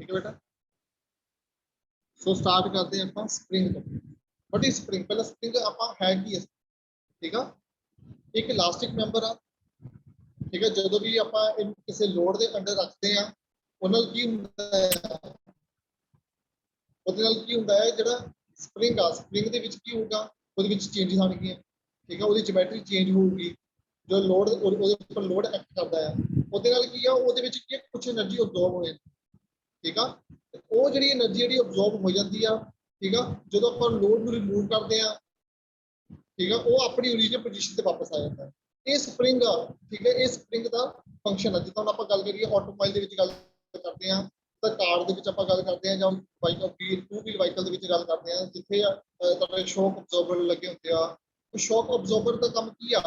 ठीक है बेटा। सो स्टार्ट करते हैं आप स्प्रिंग तो। What is spring? पहले स्प्रिंग आप है की है, ठीक है। एक इलास्टिक मैंबर आ, ठीक है। जो भी आप किसी लोड के अंडर रखते हैं ਉਹਨਾਂ ਨਾਲ ਕੀ ਹੁੰਦਾ ਹੈ, ਉਹਦੇ ਨਾਲ ਕੀ ਹੁੰਦਾ ਹੈ ਜਿਹੜਾ ਸਪਰਿੰਗ ਆ, ਸਪਰਿੰਗ ਦੇ ਵਿੱਚ ਕੀ ਹੋਊਗਾ, ਉਹਦੇ ਵਿੱਚ ਚੇਂਜਸ ਆਣਗੀਆਂ, ਠੀਕ ਹੈ। ਉਹਦੀ ਜਿਓਮੈਟਰੀ ਚੇਂਜ ਹੋਊਗੀ, ਜੋ ਲੋਡ ਉਹਦੇ ਉੱਪਰ ਲੋਡ ਐਕਟ ਕਰਦਾ ਹੈ ਉਹਦੇ ਨਾਲ ਕੀ ਆ, ਉਹਦੇ ਵਿੱਚ ਕੀ ਕੁਝ એનર્ਜੀ ਅਬਜ਼ੌਰਬ ਹੋ ਜਾਂਦੀ, ਠੀਕ ਆ। ਉਹ ਜਿਹੜੀ એનર્ਜੀ ਜਿਹੜੀ ਅਬਜ਼ੌਰਬ ਹੋ ਜਾਂਦੀ ਆ, ਠੀਕ ਆ, ਜਦੋਂ ਆਪਾਂ ਲੋਡ ਨੂੰ ਰਿਮੂਵ ਕਰਦੇ ਆ, ਠੀਕ ਆ, ਉਹ ਆਪਣੀ ਓਰੀਜਨਲ ਪੋਜੀਸ਼ਨ ਤੇ ਵਾਪਸ ਆ ਜਾਂਦਾ ਹੈ। ਇਹ ਸਪਰਿੰਗ ਆ, ਠੀਕ ਹੈ। ਇਹ ਸਪਰਿੰਗ ਦਾ ਫੰਕਸ਼ਨ ਹੈ। ਜਿੱਦਾਂ ਹੁਣ ਆਪਾਂ ਗੱਲ ਕਰੀਏ ਆਟੋਮੋਬਾਈਲ ਦੇ ਵਿੱਚ ਗੱਲ ਕਰਦੇ ਆ, ਤਾਂ ਕਾਰ ਦੇ ਵਿੱਚ ਆਪਾਂ ਗੱਲ ਕਰਦੇ ਆ, ਜਾਂ ਬਾਈਕ ਟੂ ਵੀਲ ਵਾਹੀਕਲ ਦੇ ਵਿੱਚ ਗੱਲ ਕਰਦੇ ਆ, ਜਿੱਥੇ ਤੁਹਾਡੇ ਸ਼ੌਕ ਅਬਜ਼ੌਰਬਰ ਲੱਗੇ ਹੁੰਦੇ ਆ। ਉਹ ਸ਼ੌਕ ਅਬਜ਼ੌਰਬਰ ਦਾ ਕੰਮ ਕੀ ਆ,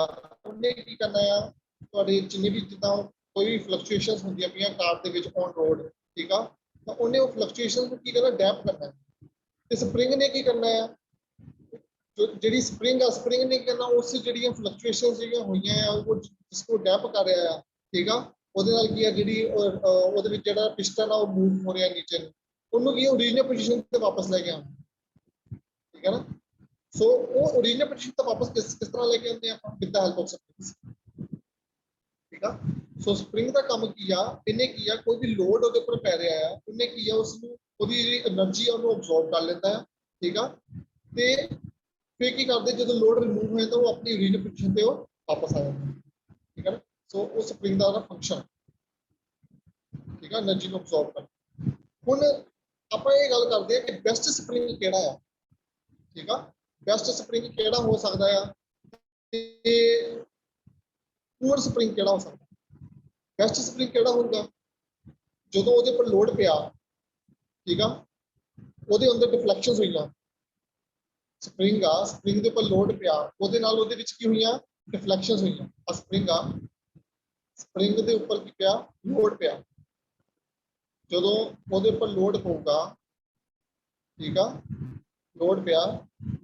ਉਹਨੇ ਕੀ ਕਰਨਾ ਆ, ਤੁਹਾਡੇ ਜਿੰਨੇ ਵੀ ਜਿੱਦਾਂ ਕੋਈ ਵੀ ਫਲਕਚੁਏਸ਼ਨਸ ਹੁੰਦੀਆਂ ਪਈਆਂ ਕਾਰ ਦੇ ਵਿੱਚ ਔਨ ਰੋਡ, ਠੀਕ ਆ, ਤਾਂ ਉਹਨੇ ਉਹ ਫਲਕਚੁਏਸ਼ਨ ਨੂੰ ਕੀ ਕਰਨਾ, ਡੈਪ ਕਰਨਾ। ਤੇ ਸਪਰਿੰਗ ਨੇ ਕੀ ਕਰਨਾ ਆ, ਜਿਹੜੀ ਸਪਰਿੰਗ ਆ, ਸਪਰਿੰਗ ਨੇ ਕਰਨਾ ਉਸ ਜਿਹੜੀਆਂ ਫਲਕਚੁਏਸ਼ਨਸ ਜਿਹੜੀਆਂ ਹੋਈਆਂ ਆ ਉਹ ਜਿਸ ਨੂੰ ਡੈਪ ਕਰ ਰਿਹਾ ਆ, ਠੀਕ ਆ। ਉਹਦੇ ਨਾਲ ਕੀ ਆ, ਜਿਹੜੀ ਉਹਦੇ ਵਿੱਚ ਜਿਹੜਾ ਪਿਸਟਨ ਆ ਉਹ ਮੂਵ ਹੋ ਰਿਹਾ ਨੀਚੇ ਨੂੰ, ਉਹਨੂੰ ਕੀ ਓਰੀਜਨਲ ਪੋਜੀਸ਼ਨ ਤੇ ਵਾਪਸ ਲੈ ਕੇ ਆਉਣਾ, ਠੀਕ ਹੈ ਨਾ। ਸੋ ਉਹ ਓਰੀਜਨਲ ਪੋਜੀਸ਼ਨ ਤੇ ਵਾਪਸ ਕਿਸ ਤਰ੍ਹਾਂ ਲੈ ਕੇ ਆਉਂਦੇ ਆ ਆਪਾਂ, with the help of spring, ਠੀਕ ਆ। ਸੋ ਸਪਰਿੰਗ ਦਾ ਕੰਮ ਕੀ ਆ, ਇਹਨੇ ਕੀ ਆ, ਕੋਈ ਵੀ ਲੋਡ ਉਹਦੇ ਉੱਪਰ ਪੈ ਰਿਹਾ ਆ, ਉਹਨੇ ਕੀ ਆ, ਉਸ ਨੂੰ ਉਹਦੀ ਜਿਹੜੀ એનર્ਜੀ ਆ ਉਹਨੂੰ ਅਬਜ਼ੌਰਬ ਕਰ ਲੈਂਦਾ ਹੈ, ਠੀਕ ਆ। ਤੇ ਫਿਰ ਕੀ ਕਰਦੇ, ਜਦੋਂ ਲੋਡ ਰਿਮੂਵ ਹੋ ਜਾਂਦਾ ਉਹ ਆਪਣੀ ਓਰੀਜਨਲ ਪੋਜੀਸ਼ਨ ਤੇ ਉਹ ਵਾਪਸ ਆ ਜਾਂਦਾ, ਠੀਕ ਹੈ ਨਾ। ਸੋ ਉਹ ਸਪਰਿੰਗ ਦਾ ਫੰਕਸ਼ਨ, ਠੀਕ ਹੈ, એનર્ਜੀ ਨੂੰ ਅਬਜ਼ੌਰਬ ਕਰਨਾ। ਹੁਣ ਆਪਾਂ ਇਹ ਗੱਲ ਕਰਦੇ ਆ ਕਿ ਬੈਸਟ ਸਪਰਿੰਗ ਕਿਹੜਾ ਆ, ਠੀਕ ਆ। ਬੈਸਟ ਸਪਰਿੰਗ ਕਿਹੜਾ ਹੋ ਸਕਦਾ ਆ ਤੇ ਪੂਅਰ ਸਪਰਿੰਗ ਕਿਹੜਾ ਹੋ ਸਕਦਾ। ਬੈਸਟ ਸਪਰਿੰਗ ਕਿਹੜਾ ਹੋਊਗਾ, ਜਦੋਂ ਉਹਦੇ ਉੱਪਰ ਲੋਡ ਪਿਆ, ਠੀਕ ਆ, ਉਹਦੇ ਅੰਦਰ ਡਿਫਲੈਕਸ਼ਨਸ ਹੋਈਆਂ। ਸਪਰਿੰਗ ਆ, ਸਪਰਿੰਗ ਦੇ ਉੱਪਰ ਲੋਡ ਪਿਆ, ਉਹਦੇ ਨਾਲ ਉਹਦੇ ਵਿੱਚ ਕੀ ਹੋਈਆਂ, ਡਿਫਲੈਕਸ਼ਨਸ ਹੋਈਆਂ। ਆ ਸਪਰਿੰਗ ਆ, ਸਪਰਿੰਗ ਦੇ ਉੱਪਰ ਕੀ ਪਿਆ, ਲੋਡ ਪਿਆ। ਜਦੋਂ ਉਹਦੇ ਉੱਪਰ ਲੋਡ ਪਊਗਾ, ਠੀਕ ਆ, ਲੋਡ ਪਿਆ,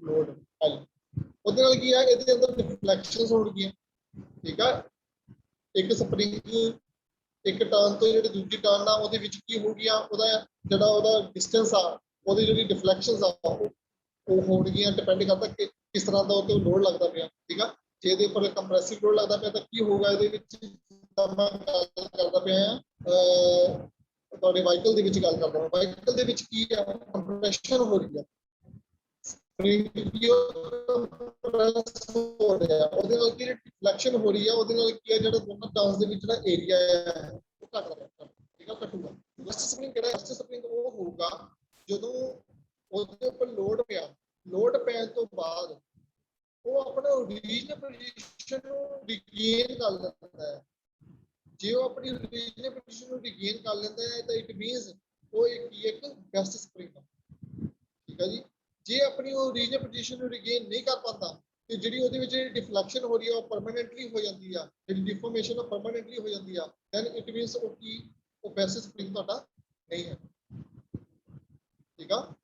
ਲੋਡ ਐਲ, ਉਹਦੇ ਨਾਲ ਕੀ ਆ, ਇਹਦੇ ਅੰਦਰ ਡਿਫਲੈਕਸ਼ਨਸ ਹੋਣਗੀਆਂ, ਠੀਕ ਆ। ਇੱਕ ਸਪਰਿੰਗ ਇੱਕ ਟਰਨ ਤੋਂ ਜਿਹੜੀ ਦੂਜੀ ਟਰਨ ਆ ਉਹਦੇ ਵਿੱਚ ਕੀ ਹੋ ਗਿਆ, ਉਹਦਾ ਜਿਹੜਾ ਉਹਦਾ ਡਿਸਟੈਂਸ ਆ, ਉਹਦੀ ਜਿਹੜੀ ਡਿਫਲੈਕਸ਼ਨਸ ਆ ਉਹ ਹੋਣਗੀਆਂ, ਡਿਪੈਂਡ ਕਰਦਾ ਕਿ ਕਿਸ ਤਰ੍ਹਾਂ ਦਾ ਉਹ ਲੋਡ ਲੱਗਦਾ ਪਿਆ, ਠੀਕ ਆ। ਜੇ ਇਹਦੇ ਉੱਪਰ ਕੰਪਰੈਸਿਵ ਲੋਡ ਲੱਗਦਾ ਪਿਆ ਤਾਂ ਕੀ ਹੋਊਗਾ, ਇਹਦੇ ਵਿੱਚ ਮੈਂ ਗੱਲ ਕਰਦਾ ਪਿਆ ਆ ਤੁਹਾਡੇ ਵਾਹੀਕਲ ਦੇ ਵਿੱਚ ਗੱਲ ਕਰਦਾ ਹਾਂ, ਵਾਹੀਕਲ ਦੇ ਵਿੱਚ ਕੀ ਆ, ਕੰਪਰੈਸ਼ਨ ਹੋ ਰਹੀ ਆ, ਸਪਰਿੰਗ ਹੋ ਰਿਹਾ, ਉਹਦੇ ਨਾਲ ਕੀ ਡਿਫਲੈਕਸ਼ਨ ਹੋ ਰਹੀ ਆ, ਉਹਦੇ ਨਾਲ ਕੀ ਆ, ਜਿਹੜਾ ਦੋਨਾਂ ਟਰਨਸ ਦੇ ਵਿੱਚ ਜਿਹੜਾ ਏਰੀਆ ਹੈ ਉਹ ਘਟ ਰਿਹਾ, ਠੀਕ ਆ, ਘਟੂਗਾ। ਬੈਸਟ ਸਪਰਿੰਗ ਕਿਹੜਾ, ਬੈਸਟ ਸਪਰਿੰਗ ਉਹ ਹੋਊਗਾ ਜਦੋਂ ਉਹਦੇ ਉੱਪਰ ਲੋਡ ਪਿਆ, ਲੋਡ ਪੈਣ ਤੋਂ ਬਾਅਦ ਉਹ ਆਪਣਾ ਓਰੀਜਨਲ ਪੋਜੀਸ਼ਨ ਨੂੰ ਰਿਗੇਨ ਕਰ ਲੈਂਦਾ ਹੈ। ਜੇ ਉਹ ਆਪਣੀ ਓਰੀਜਨਲ ਪੋਜੀਸ਼ਨ ਨੂੰ ਰਿਗੇਨ ਕਰ ਲੈਂਦਾ ਹੈ ਤਾਂ ਇਟ ਮੀਨਸ ਉਹ ਇੱਕ ਬੈਸਟ ਸਪਰਿੰਗ ਹੈ, ਠੀਕ ਹੈ ਜੀ। ਜੇ ਆਪਣੀ ਓਰੀਜਨਲ ਪੋਜੀਸ਼ਨ ਨੂੰ ਰਿਗੇਨ ਨਹੀਂ ਕਰ ਪਾਉਂਦਾ ਤੇ ਜਿਹੜੀ ਉਹਦੇ ਵਿੱਚ ਡਿਫਲੈਕਸ਼ਨ ਹੋ ਰਹੀ ਹੈ ਉਹ ਪਰਮਾਨੈਂਟਲੀ ਹੋ ਜਾਂਦੀ ਆ, ਜਿਹੜੀ ਡਿਫਾਰਮੇਸ਼ਨ ਉਹ ਪਰਮਾਨੈਂਟਲੀ ਹੋ ਜਾਂਦੀ ਆ, ਦੈਨ ਇਟ ਮੀਨਸ ਉਹ ਕੀ, ਉਹ ਬੈਸਟ ਸਪਰਿੰਗ ਤੁਹਾਡਾ ਨਹੀਂ ਹੈ, ਠੀਕ ਆ।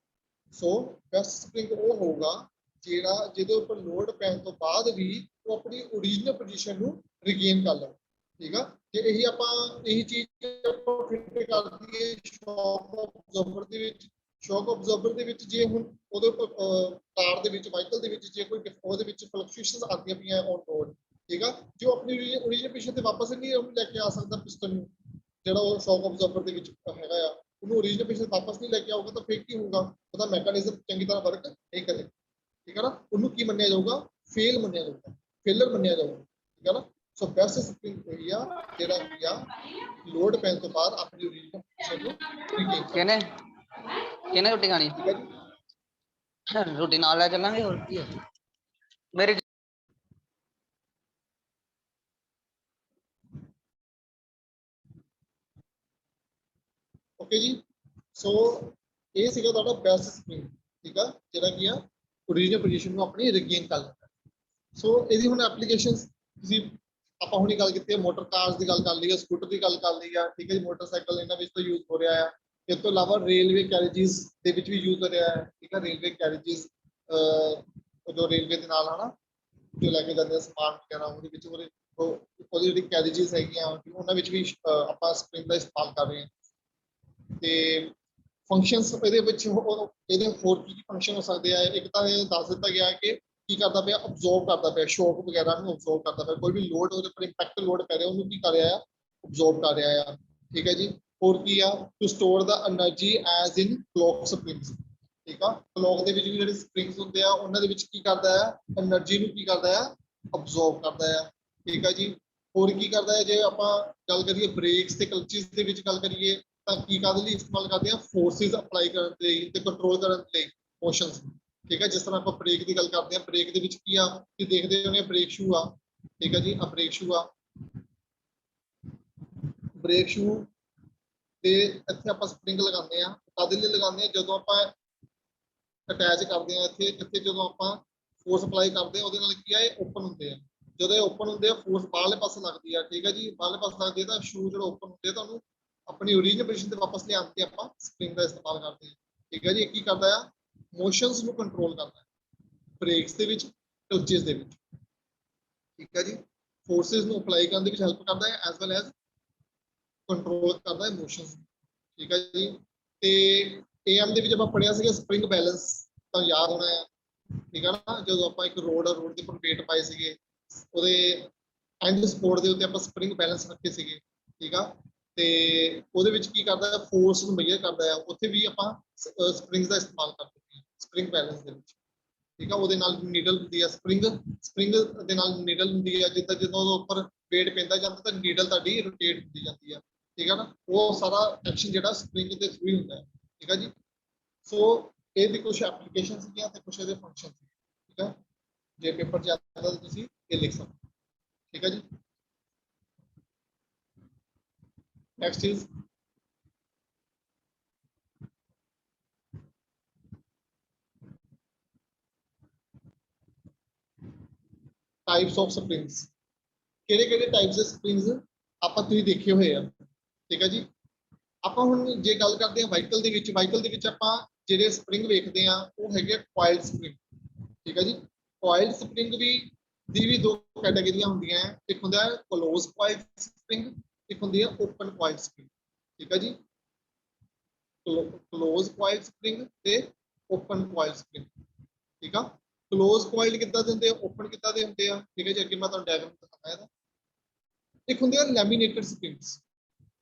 ਸੋ ਬੈਸਟ ਸਪਰਿੰਗ ਉਹ ਹੋਊਗਾ ਜਿਹੜਾ ਜਿਹਦੇ ਉੱਪਰ ਲੋਡ ਪੈਣ ਤੋਂ ਬਾਅਦ ਵੀ ਉਹ ਆਪਣੀ ਓਰੀਜਨਲ ਪੋਜੀਸ਼ਨ ਨੂੰ ਰਿਗੇਨ ਕਰ ਲਵੇ, ਠੀਕ ਆ। ਤੇ ਇਹੀ ਆਪਾਂ ਇਹੀ ਚੀਜ਼ ਆਪਾਂ ਫਿੱਟ ਕਰ ਦਈਏ ਸ਼ੌਕ ਅਬਜ਼ੌਰਬਰ ਦੇ ਵਿੱਚ। ਸ਼ੌਕ ਅਬਜ਼ੌਰਬਰ ਦੇ ਵਿੱਚ ਜੇ ਹੁਣ ਉਹਦੇ ਕਾਰ ਦੇ ਵਿੱਚ, ਵਾਹੀਕਲ ਦੇ ਵਿੱਚ ਜੇ ਕੋਈ ਉਹਦੇ ਵਿੱਚ ਫਲਕਚੁਏਸ਼ਨਸ ਆਉਂਦੀਆਂ ਪਈਆਂ ਔਨ ਰੋਡ, ਠੀਕ ਆ, ਜੋ ਆਪਣੀ ਓਰੀਜਨਲ ਪੋਜੀਸ਼ਨ ਤੇ ਵਾਪਸ ਨਹੀਂ ਉਹਨੂੰ ਲੈ ਕੇ ਆ ਸਕਦਾ ਪਿਸਟਨ ਨੂੰ, ਜਿਹੜਾ ਉਹ ਸ਼ੌਕ ਅਬਜ਼ੌਰਬਰ ਦੇ ਵਿੱਚ ਹੈਗਾ ਆ, ਉਹਨੂੰ ਓਰੀਜਨਲ ਪੋਜੀਸ਼ਨ ਵਾਪਸ ਨਹੀਂ ਲੈ ਕੇ ਆਊਗਾ ਤਾਂ ਫਿਰ ਕੀ ਹੋਊਗਾ, ਉਹਦਾ ਮੈਕੈਨਿਜ਼ਮ ਚੰਗੀ ਤਰ੍ਹਾਂ ਵਰਕ ਨਹੀਂ ਕਰੇਗਾ, ਠੀਕ ਹੈ ਨਾ। ਉਹਨੂੰ ਕੀ ਮੰਨਿਆ ਜਾਊਗਾ, ਫੇਲ ਮੰਨਿਆ ਜਾਊਗਾ, ਫੇਲਰ ਮੰਨਿਆ ਜਾਊਗਾ, ਠੀਕ ਹੈ ਨਾ। ਸੋ ਬੈਸਟ ਸਪਰਿੰਗ ਏਰੀਆ ਜਿਹੜਾ ਕੀ ਆ ਲੋਡ ਪੈਣ ਤੋਂ ਬਾਅਦ ਆਪਣੀ ਓਰੀਜਨਲ ਪੋਜੀਸ਼ਨ ਨੂੰ ਰਿਗੇਨ ਕਿਹਨੇ ਕਿਹਨੇ ਰੋਟੀ ਖਾਣੀ, ਠੀਕ ਹੈ ਜੀ। ਰੋਟੀ ਨਾਲ ਲੈ ਚੱਲਾਂਗੇ, ਹੋਰ ਕੀ ਹੈ ਮੇਰੇ। ਓਕੇ ਜੀ, ਸੋ ਇਹ ਸੀਗਾ ਤੁਹਾਡਾ ਬੈਸਟ ਸਪਰਿੰਗ, ਠੀਕ ਆ, ਜਿਹੜਾ ਕੀ ਆ ਓਰੀਜਨਲ ਪੋਜੀਸ਼ਨ ਨੂੰ ਆਪਣੀ ਰਿਗੇਨ ਕਰ ਲੈਂਦਾ। ਸੋ ਇਹਦੀ ਹੁਣ ਐਪਲੀਕੇਸ਼ਨਸ ਤੁਸੀਂ ਆਪਾਂ ਹੁਣੀ ਗੱਲ ਕੀਤੀ ਹੈ, ਮੋਟਰ ਕਾਰਸ ਦੀ ਗੱਲ ਕਰ ਲਈ ਹੈ, ਸਕੂਟਰ ਦੀ ਗੱਲ ਕਰ ਲਈ ਆ, ਠੀਕ ਹੈ ਜੀ। ਮੋਟਰਸਾਈਕਲ ਇਹਨਾਂ ਵਿੱਚ ਤਾਂ ਯੂਜ਼ ਹੋ ਰਿਹਾ ਆ। ਇਸ ਤੋਂ ਇਲਾਵਾ ਰੇਲਵੇ ਕੈਰੇਜਿਸ ਦੇ ਵਿੱਚ ਵੀ ਯੂਜ਼ ਹੋ ਰਿਹਾ ਹੈ, ਠੀਕ ਹੈ। ਰੇਲਵੇ ਕੈਰੇਜਿਸ ਜੋ ਰੇਲਵੇ ਦੇ ਨਾਲ ਹਨਾ ਜੋ ਲੈ ਕੇ ਜਾਂਦੇ ਆ ਸਮਾਨ ਵਗੈਰਾ, ਉਹਦੇ ਵਿੱਚ ਉਹਦੀ ਜਿਹੜੀ ਕੈਰੇਜਿਸ ਹੈਗੀਆਂ ਉਹਨਾਂ ਵਿੱਚ ਵੀ ਆਪਾਂ ਸਪਰਿੰਗ ਦਾ ਇਸਤੇਮਾਲ ਕਰ ਰਹੇ ਹਾਂ। ਤੇ ਫੰਕਸ਼ਨਸ ਇਹਦੇ ਵਿੱਚ ਇਹਦੇ ਹੋਰ ਕੀ ਫੰਕਸ਼ਨ ਹੋ ਸਕਦੇ ਆ। ਇੱਕ ਤਾਂ ਇਹ ਦੱਸ ਦਿੱਤਾ ਗਿਆ ਕਿ ਕੀ ਕਰਦਾ ਪਿਆ, ਅਬਜ਼ੋਰਬ ਕਰਦਾ ਪਿਆ, ਸ਼ੌਕ ਵਗੈਰਾ ਨੂੰ ਅਬਜ਼ੋਰਬ ਕਰਦਾ ਪਿਆ, ਕੋਈ ਵੀ ਲੋਡ ਉਹਦੇ ਉੱਪਰ ਇੰਪੈਕਟ ਲੋਡ ਪੈ ਰਿਹਾ ਉਹਨੂੰ ਕੀ ਕਰ ਰਿਹਾ ਆ, ਅਬਜ਼ੋਰਬ ਕਰ ਰਿਹਾ ਆ। ਠੀਕ ਹੈ ਜੀ। ਹੋਰ ਕੀ ਆ, ਟੂ ਸਟੋਰ ਦਾ energy as in clock springs. ਠੀਕ ਆ, ਕਲੌਕ ਦੇ ਵਿੱਚ ਵੀ ਜਿਹੜੇ ਸਪ੍ਰਿੰਗਸ ਹੁੰਦੇ ਆ ਉਹਨਾਂ ਦੇ ਵਿੱਚ ਕੀ ਕਰਦਾ ਆ, એનર્ਜੀ ਨੂੰ ਕੀ ਕਰਦਾ ਆ, ਅਬਜ਼ੋਰਬ ਕਰਦਾ ਆ। ਠੀਕ ਆ ਜੀ। ਹੋਰ ਕੀ ਕਰਦਾ ਹੈ, ਜੇ ਆਪਾਂ ਗੱਲ ਕਰੀਏ ਬ੍ਰੇਕਸ ਤੇ ਕਲਚਿਸ ਦੇ ਵਿੱਚ ਗੱਲ ਕਰੀਏ ਤਾਂ ਕੀ ਕਾਹਦੇ ਲਈ ਇਸਤੇਮਾਲ ਕਰਦੇ ਆ, ਫੋਰਸਿਸ ਅਪਲਾਈ ਕਰਨ ਲਈ ਤੇ ਕੰਟਰੋਲ ਕਰਨ ਲਈ ਮੋਸ਼ਨਸ। ਠੀਕ ਹੈ, ਜਿਸ ਤਰ੍ਹਾਂ ਆਪਾਂ ਬ੍ਰੇਕ ਦੀ ਗੱਲ ਕਰਦੇ ਆ, ਬ੍ਰੇਕ ਦੇ ਵਿੱਚ ਕੀ ਆ ਕਿ ਦੇਖਦੇ ਹੋਣੇ ਬ੍ਰੇਕ ਸ਼ੂ ਆ। ਠੀਕ ਹੈ ਜੀ, ਆ ਬ੍ਰੇਕ ਸ਼ੂ ਆ, ਬ੍ਰੇਕ ਸ਼ੂ ਤੇ ਇੱਥੇ ਆਪਾਂ ਸਪ੍ਰਿੰਗ ਲਗਾਉਂਦੇ ਆ। ਕਾਹਦੇ ਲਈ ਲਗਾਉਂਦੇ ਆ, ਜਦੋਂ ਆਪਾਂ ਅਟੈਚ ਕਰਦੇ ਆ ਇੱਥੇ ਜਦੋਂ ਆਪਾਂ ਫੋਰਸ ਅਪਲਾਈ ਕਰਦੇ ਆ ਉਹਦੇ ਨਾਲ ਕੀ ਆ, ਇਹ ਓਪਨ ਹੁੰਦੇ ਆ। ਜਦੋਂ ਇਹ ਓਪਨ ਹੁੰਦੇ ਆ ਫੋਰਸ ਬਾਹਰਲੇ ਪਾਸੇ ਲੱਗਦੀ ਆ। ਠੀਕ ਹੈ ਜੀ, ਬਾਹਰਲੇ ਪਾਸੇ ਲੱਗਦੀ ਆ ਤਾਂ ਸ਼ੂ ਜਿਹੜਾ ਓਪਨ ਹੁੰਦੇ ਆ ਤੁਹਾਨੂੰ ਆਪਣੀ ਓਰੀਜਨਲ ਪੋਜੀਸ਼ਨ ਤੇ ਵਾਪਸ ਲਿਆਉਣ ਤੇ ਆਪਾਂ ਸਪ੍ਰਿੰਗ ਦਾ ਇਸਤੇਮਾਲ ਕਰਦੇ ਆ। ਠੀਕ ਹੈ ਜੀ, ਇਹ ਕੀ ਕਰਦਾ ਆ, ਮੋਸ਼ਨਸ ਨੂੰ ਕੰਟਰੋਲ ਕਰਦਾ ਹੈ ਬ੍ਰੇਕਸ ਦੇ ਵਿੱਚ, ਕਲਚਿਸ ਦੇ ਵਿੱਚ। ਠੀਕ ਹੈ ਜੀ, ਫੋਰਸਿਸ ਨੂੰ ਅਪਲਾਈ ਕਰਨ ਦੇ ਵਿੱਚ ਹੈਲਪ ਕਰਦਾ ਹੈ ਐਸ ਵੈਲ ਐਸ ਕੰਟਰੋਲ ਕਰਦਾ ਹੈ ਮੋਸ਼ਨਸ। ਠੀਕ ਹੈ ਜੀ। ਤੇ ਏਐਮ ਦੇ ਵਿੱਚ ਆਪਾਂ ਪੜਿਆ ਸੀਗਾ ਸਪ੍ਰਿੰਗ ਬੈਲੈਂਸ, ਤਾਂ ਯਾਦ ਹੋਣਾ ਹੈ। ਠੀਕ ਹੈ ਨਾ, ਜਦੋਂ ਆਪਾਂ ਇੱਕ ਰੋਡ ਦੇ ਉੱਪਰ ਵੇਟ ਪਾਏ ਸੀਗੇ, ਉਹਦੇ ਐਂਡ ਸਪੋਰਟ ਦੇ ਉੱਤੇ ਆਪਾਂ ਸਪ੍ਰਿੰਗ ਬੈਲੈਂਸ ਰੱਖੇ ਸੀਗੇ। ਠੀਕ ਆ, ਤੇ ਉਹਦੇ ਵਿੱਚ ਕੀ ਕਰਦਾ ਹੈ, ਫੋਰਸ ਨੂੰ ਮੇਜਰ ਕਰਦਾ ਹੈ। ਉੱਥੇ ਵੀ ਆਪਾਂ ਸਪ੍ਰਿੰਗ ਦਾ ਇਸਤੇਮਾਲ ਕਰਦੇ ਹਾਂ ਸਪ੍ਰਿੰਗ ਬੈਲੈਂਸ ਦੇ ਵਿੱਚ। ਠੀਕ ਆ, ਉਹਦੇ ਨਾਲ ਨੀਡਲ ਹੁੰਦੀ ਹੈ, ਸਪ੍ਰਿੰਗ ਦੇ ਨਾਲ ਨੀਡਲ ਹੁੰਦੀ ਹੈ। ਜਿੱਦਾਂ ਜਦੋਂ ਉਹਦੇ ਉੱਪਰ ਵੇਟ ਪੈਂਦਾ ਜਾਂਦਾ ਤਾਂ ਨੀਡਲ ਤੁਹਾਡੀ ਰੋਟੇਟ ਹੁੰਦੀ ਜਾਂਦੀ ਹੈ। ਠੀਕ ਹੈ ਨਾ, ਉਹ ਸਾਰਾ ਐਕਸ਼ਨ ਜਿਹੜਾ ਸਪ੍ਰਿੰਗ ਦੇ ਥਰੂ ਹੀ ਹੁੰਦਾ ਹੈ। ਠੀਕ ਹੈ ਜੀ। ਸੋ ਇਹਦੀ ਕੁਝ ਐਪਲੀਕੇਸ਼ਨ ਸੀਗੀਆਂ ਤੇ ਕੁਝ ਇਹਦੇ ਫੰਕਸ਼ਨ ਸੀ। ਠੀਕ ਹੈ, ਜੇ ਪੇਪਰ ਚ ਆਉਂਦਾ ਤਾਂ ਤੁਸੀਂ ਇਹ ਲਿਖ ਸਕਦੇ। ਠੀਕ ਹੈ ਜੀ। Next is types of springs. ਕਿਹੜੇ ਕਿਹੜੇ ਟਾਈਪਸ ਦੇ ਸਪ੍ਰਿੰਗਸ ਆਪਾਂ ਤੁਸੀਂ ਦੇਖੇ ਹੋਏ ਆ। ਠੀਕ ਹੈ ਜੀ। ਆਪਾਂ ਹੁਣ ਜੇ ਗੱਲ ਕਰਦੇ ਆ ਵਾਹੀਕਲ ਦੇ ਵਿੱਚ ਆਪਾਂ ਜਿਹੜੇ ਸਪ੍ਰਿੰਗ ਵੇਖਦੇ ਆ ਉਹ ਹੈਗੇ ਕੁਆਇਲਡ ਸਪ੍ਰਿੰਗ। ਠੀਕ ਹੈ ਜੀ। ਕੁਆਇਲਡ ਸਪ੍ਰਿੰਗ ਦੀ ਵੀ ਦੋ ਕੈਟਾਗਰੀਆਂ ਹੁੰਦੀਆਂ। ਇੱਕ ਹੁੰਦਾ ਹੈ ਕਲੋਜ਼ ਕੁਆਇਲਡ ਸਪ੍ਰਿੰਗ, ਇੱਕ ਹੁੰਦੀ ਹੈ ਓਪਨ ਕੁਆਇਲਡ ਸਪ੍ਰਿੰਗ। ਠੀਕ ਹੈ ਜੀ, ਕਲੋਜ਼ ਕੁਆਇਲਡ ਸਪ੍ਰਿੰਗ ਤੇ ਓਪਨ ਕੁਆਇਲਡ ਸਪ੍ਰਿੰਗ। ਠੀਕ ਆ, ਕਲੋਜ਼ ਕੁਆਇਲਡ ਕਿੱਦਾਂ ਦੇ ਹੁੰਦੇ ਆ, ਓਪਨ ਕਿੱਦਾਂ ਦੇ ਹੁੰਦੇ ਆ। ਠੀਕ ਹੈ ਜੀ, ਅੱਗੇ ਮੈਂ ਤੁਹਾਨੂੰ ਡਾਇਗਰਾਮ ਦਿਖਾਉਂਦਾ ਇਹਦਾ। ਇੱਕ ਹੁੰਦੇ ਆ ਲੈਮੀਨੇਟਡ ਸਪ੍ਰਿੰਗਸ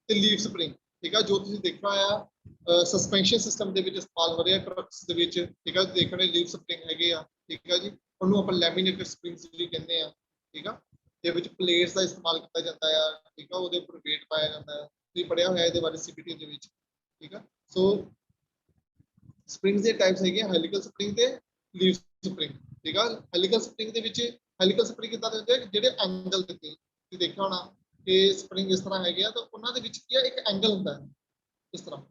ਤੇ ਲੀਫ ਸਪ੍ਰਿੰਗ। ਠੀਕ ਆ, ਜੋ ਤੁਸੀਂ ਦੇਖਿਆ ਹੋਇਆ ਸਸਪੈਂਸ਼ਨ ਸਿਸਟਮ ਦੇ ਵਿੱਚ ਇਸਤੇਮਾਲ ਹੋ ਰਿਹਾ ਟਰੱਕਸ ਦੇ ਵਿੱਚ। ਠੀਕ ਆ, ਦੇਖਣੇ ਲੀਫ ਸਪ੍ਰਿੰਗ ਹੈਗੇ ਆ। ਠੀਕ ਆ ਜੀ, ਉਹਨੂੰ ਆਪਾਂ ਲੈਮੀਨੇਟਡ ਸਪ੍ਰਿੰਗਸ ਵੀ ਕਹਿੰਦੇ ਆ। ਠੀਕ ਆ, ਦੇ ਵਿੱਚ ਪਲੇਟਸ ਦਾ ਇਸਤੇਮਾਲ ਕੀਤਾ ਜਾਂਦਾ ਆ। ਠੀਕ ਆ, ਉਹਦੇ ਉੱਪਰ ਵੇਟ ਪਾਇਆ ਜਾਂਦਾ ਹੈ। ਤੁਸੀਂ ਪੜਿਆ ਹੋਇਆ ਇਹਦੇ ਬਾਰੇ ਸੀਬੀਟੀ ਦੇ ਵਿੱਚ। ਠੀਕ ਆ, ਸੋ ਸਪ੍ਰਿੰਗਸ ਦੇ ਟਾਈਪਸ ਹੈਗੇ ਹੈਲੀਕਲ ਸਪ੍ਰਿੰਗ ਤੇ ਲੀਫ ਸਪ੍ਰਿੰਗ। ਠੀਕ ਆ, ਹੈਲੀਕਲ ਸਪ੍ਰਿੰਗ ਦੇ ਵਿੱਚ ਹੈਲੀਕਲ ਸਪ੍ਰਿੰਗ ਕਿੱਦਾਂ ਦੇ ਹੁੰਦੇ ਆ, ਜਿਹੜੇ ਐਂਗਲ ਦਿੱਤੇ ਤੁਸੀਂ ਦੇਖਿਆ ਹੋਣਾ ਕਿ ਸਪ੍ਰਿੰਗ ਇਸ ਤਰ੍ਹਾਂ ਹੈਗੇ ਆ ਤਾਂ ਉਹਨਾਂ ਦੇ ਵਿੱਚ ਕੀ ਆ, ਇੱਕ ਐਂਗਲ ਹੁੰਦਾ ਹੈ ਇਸ ਤਰ੍ਹਾਂ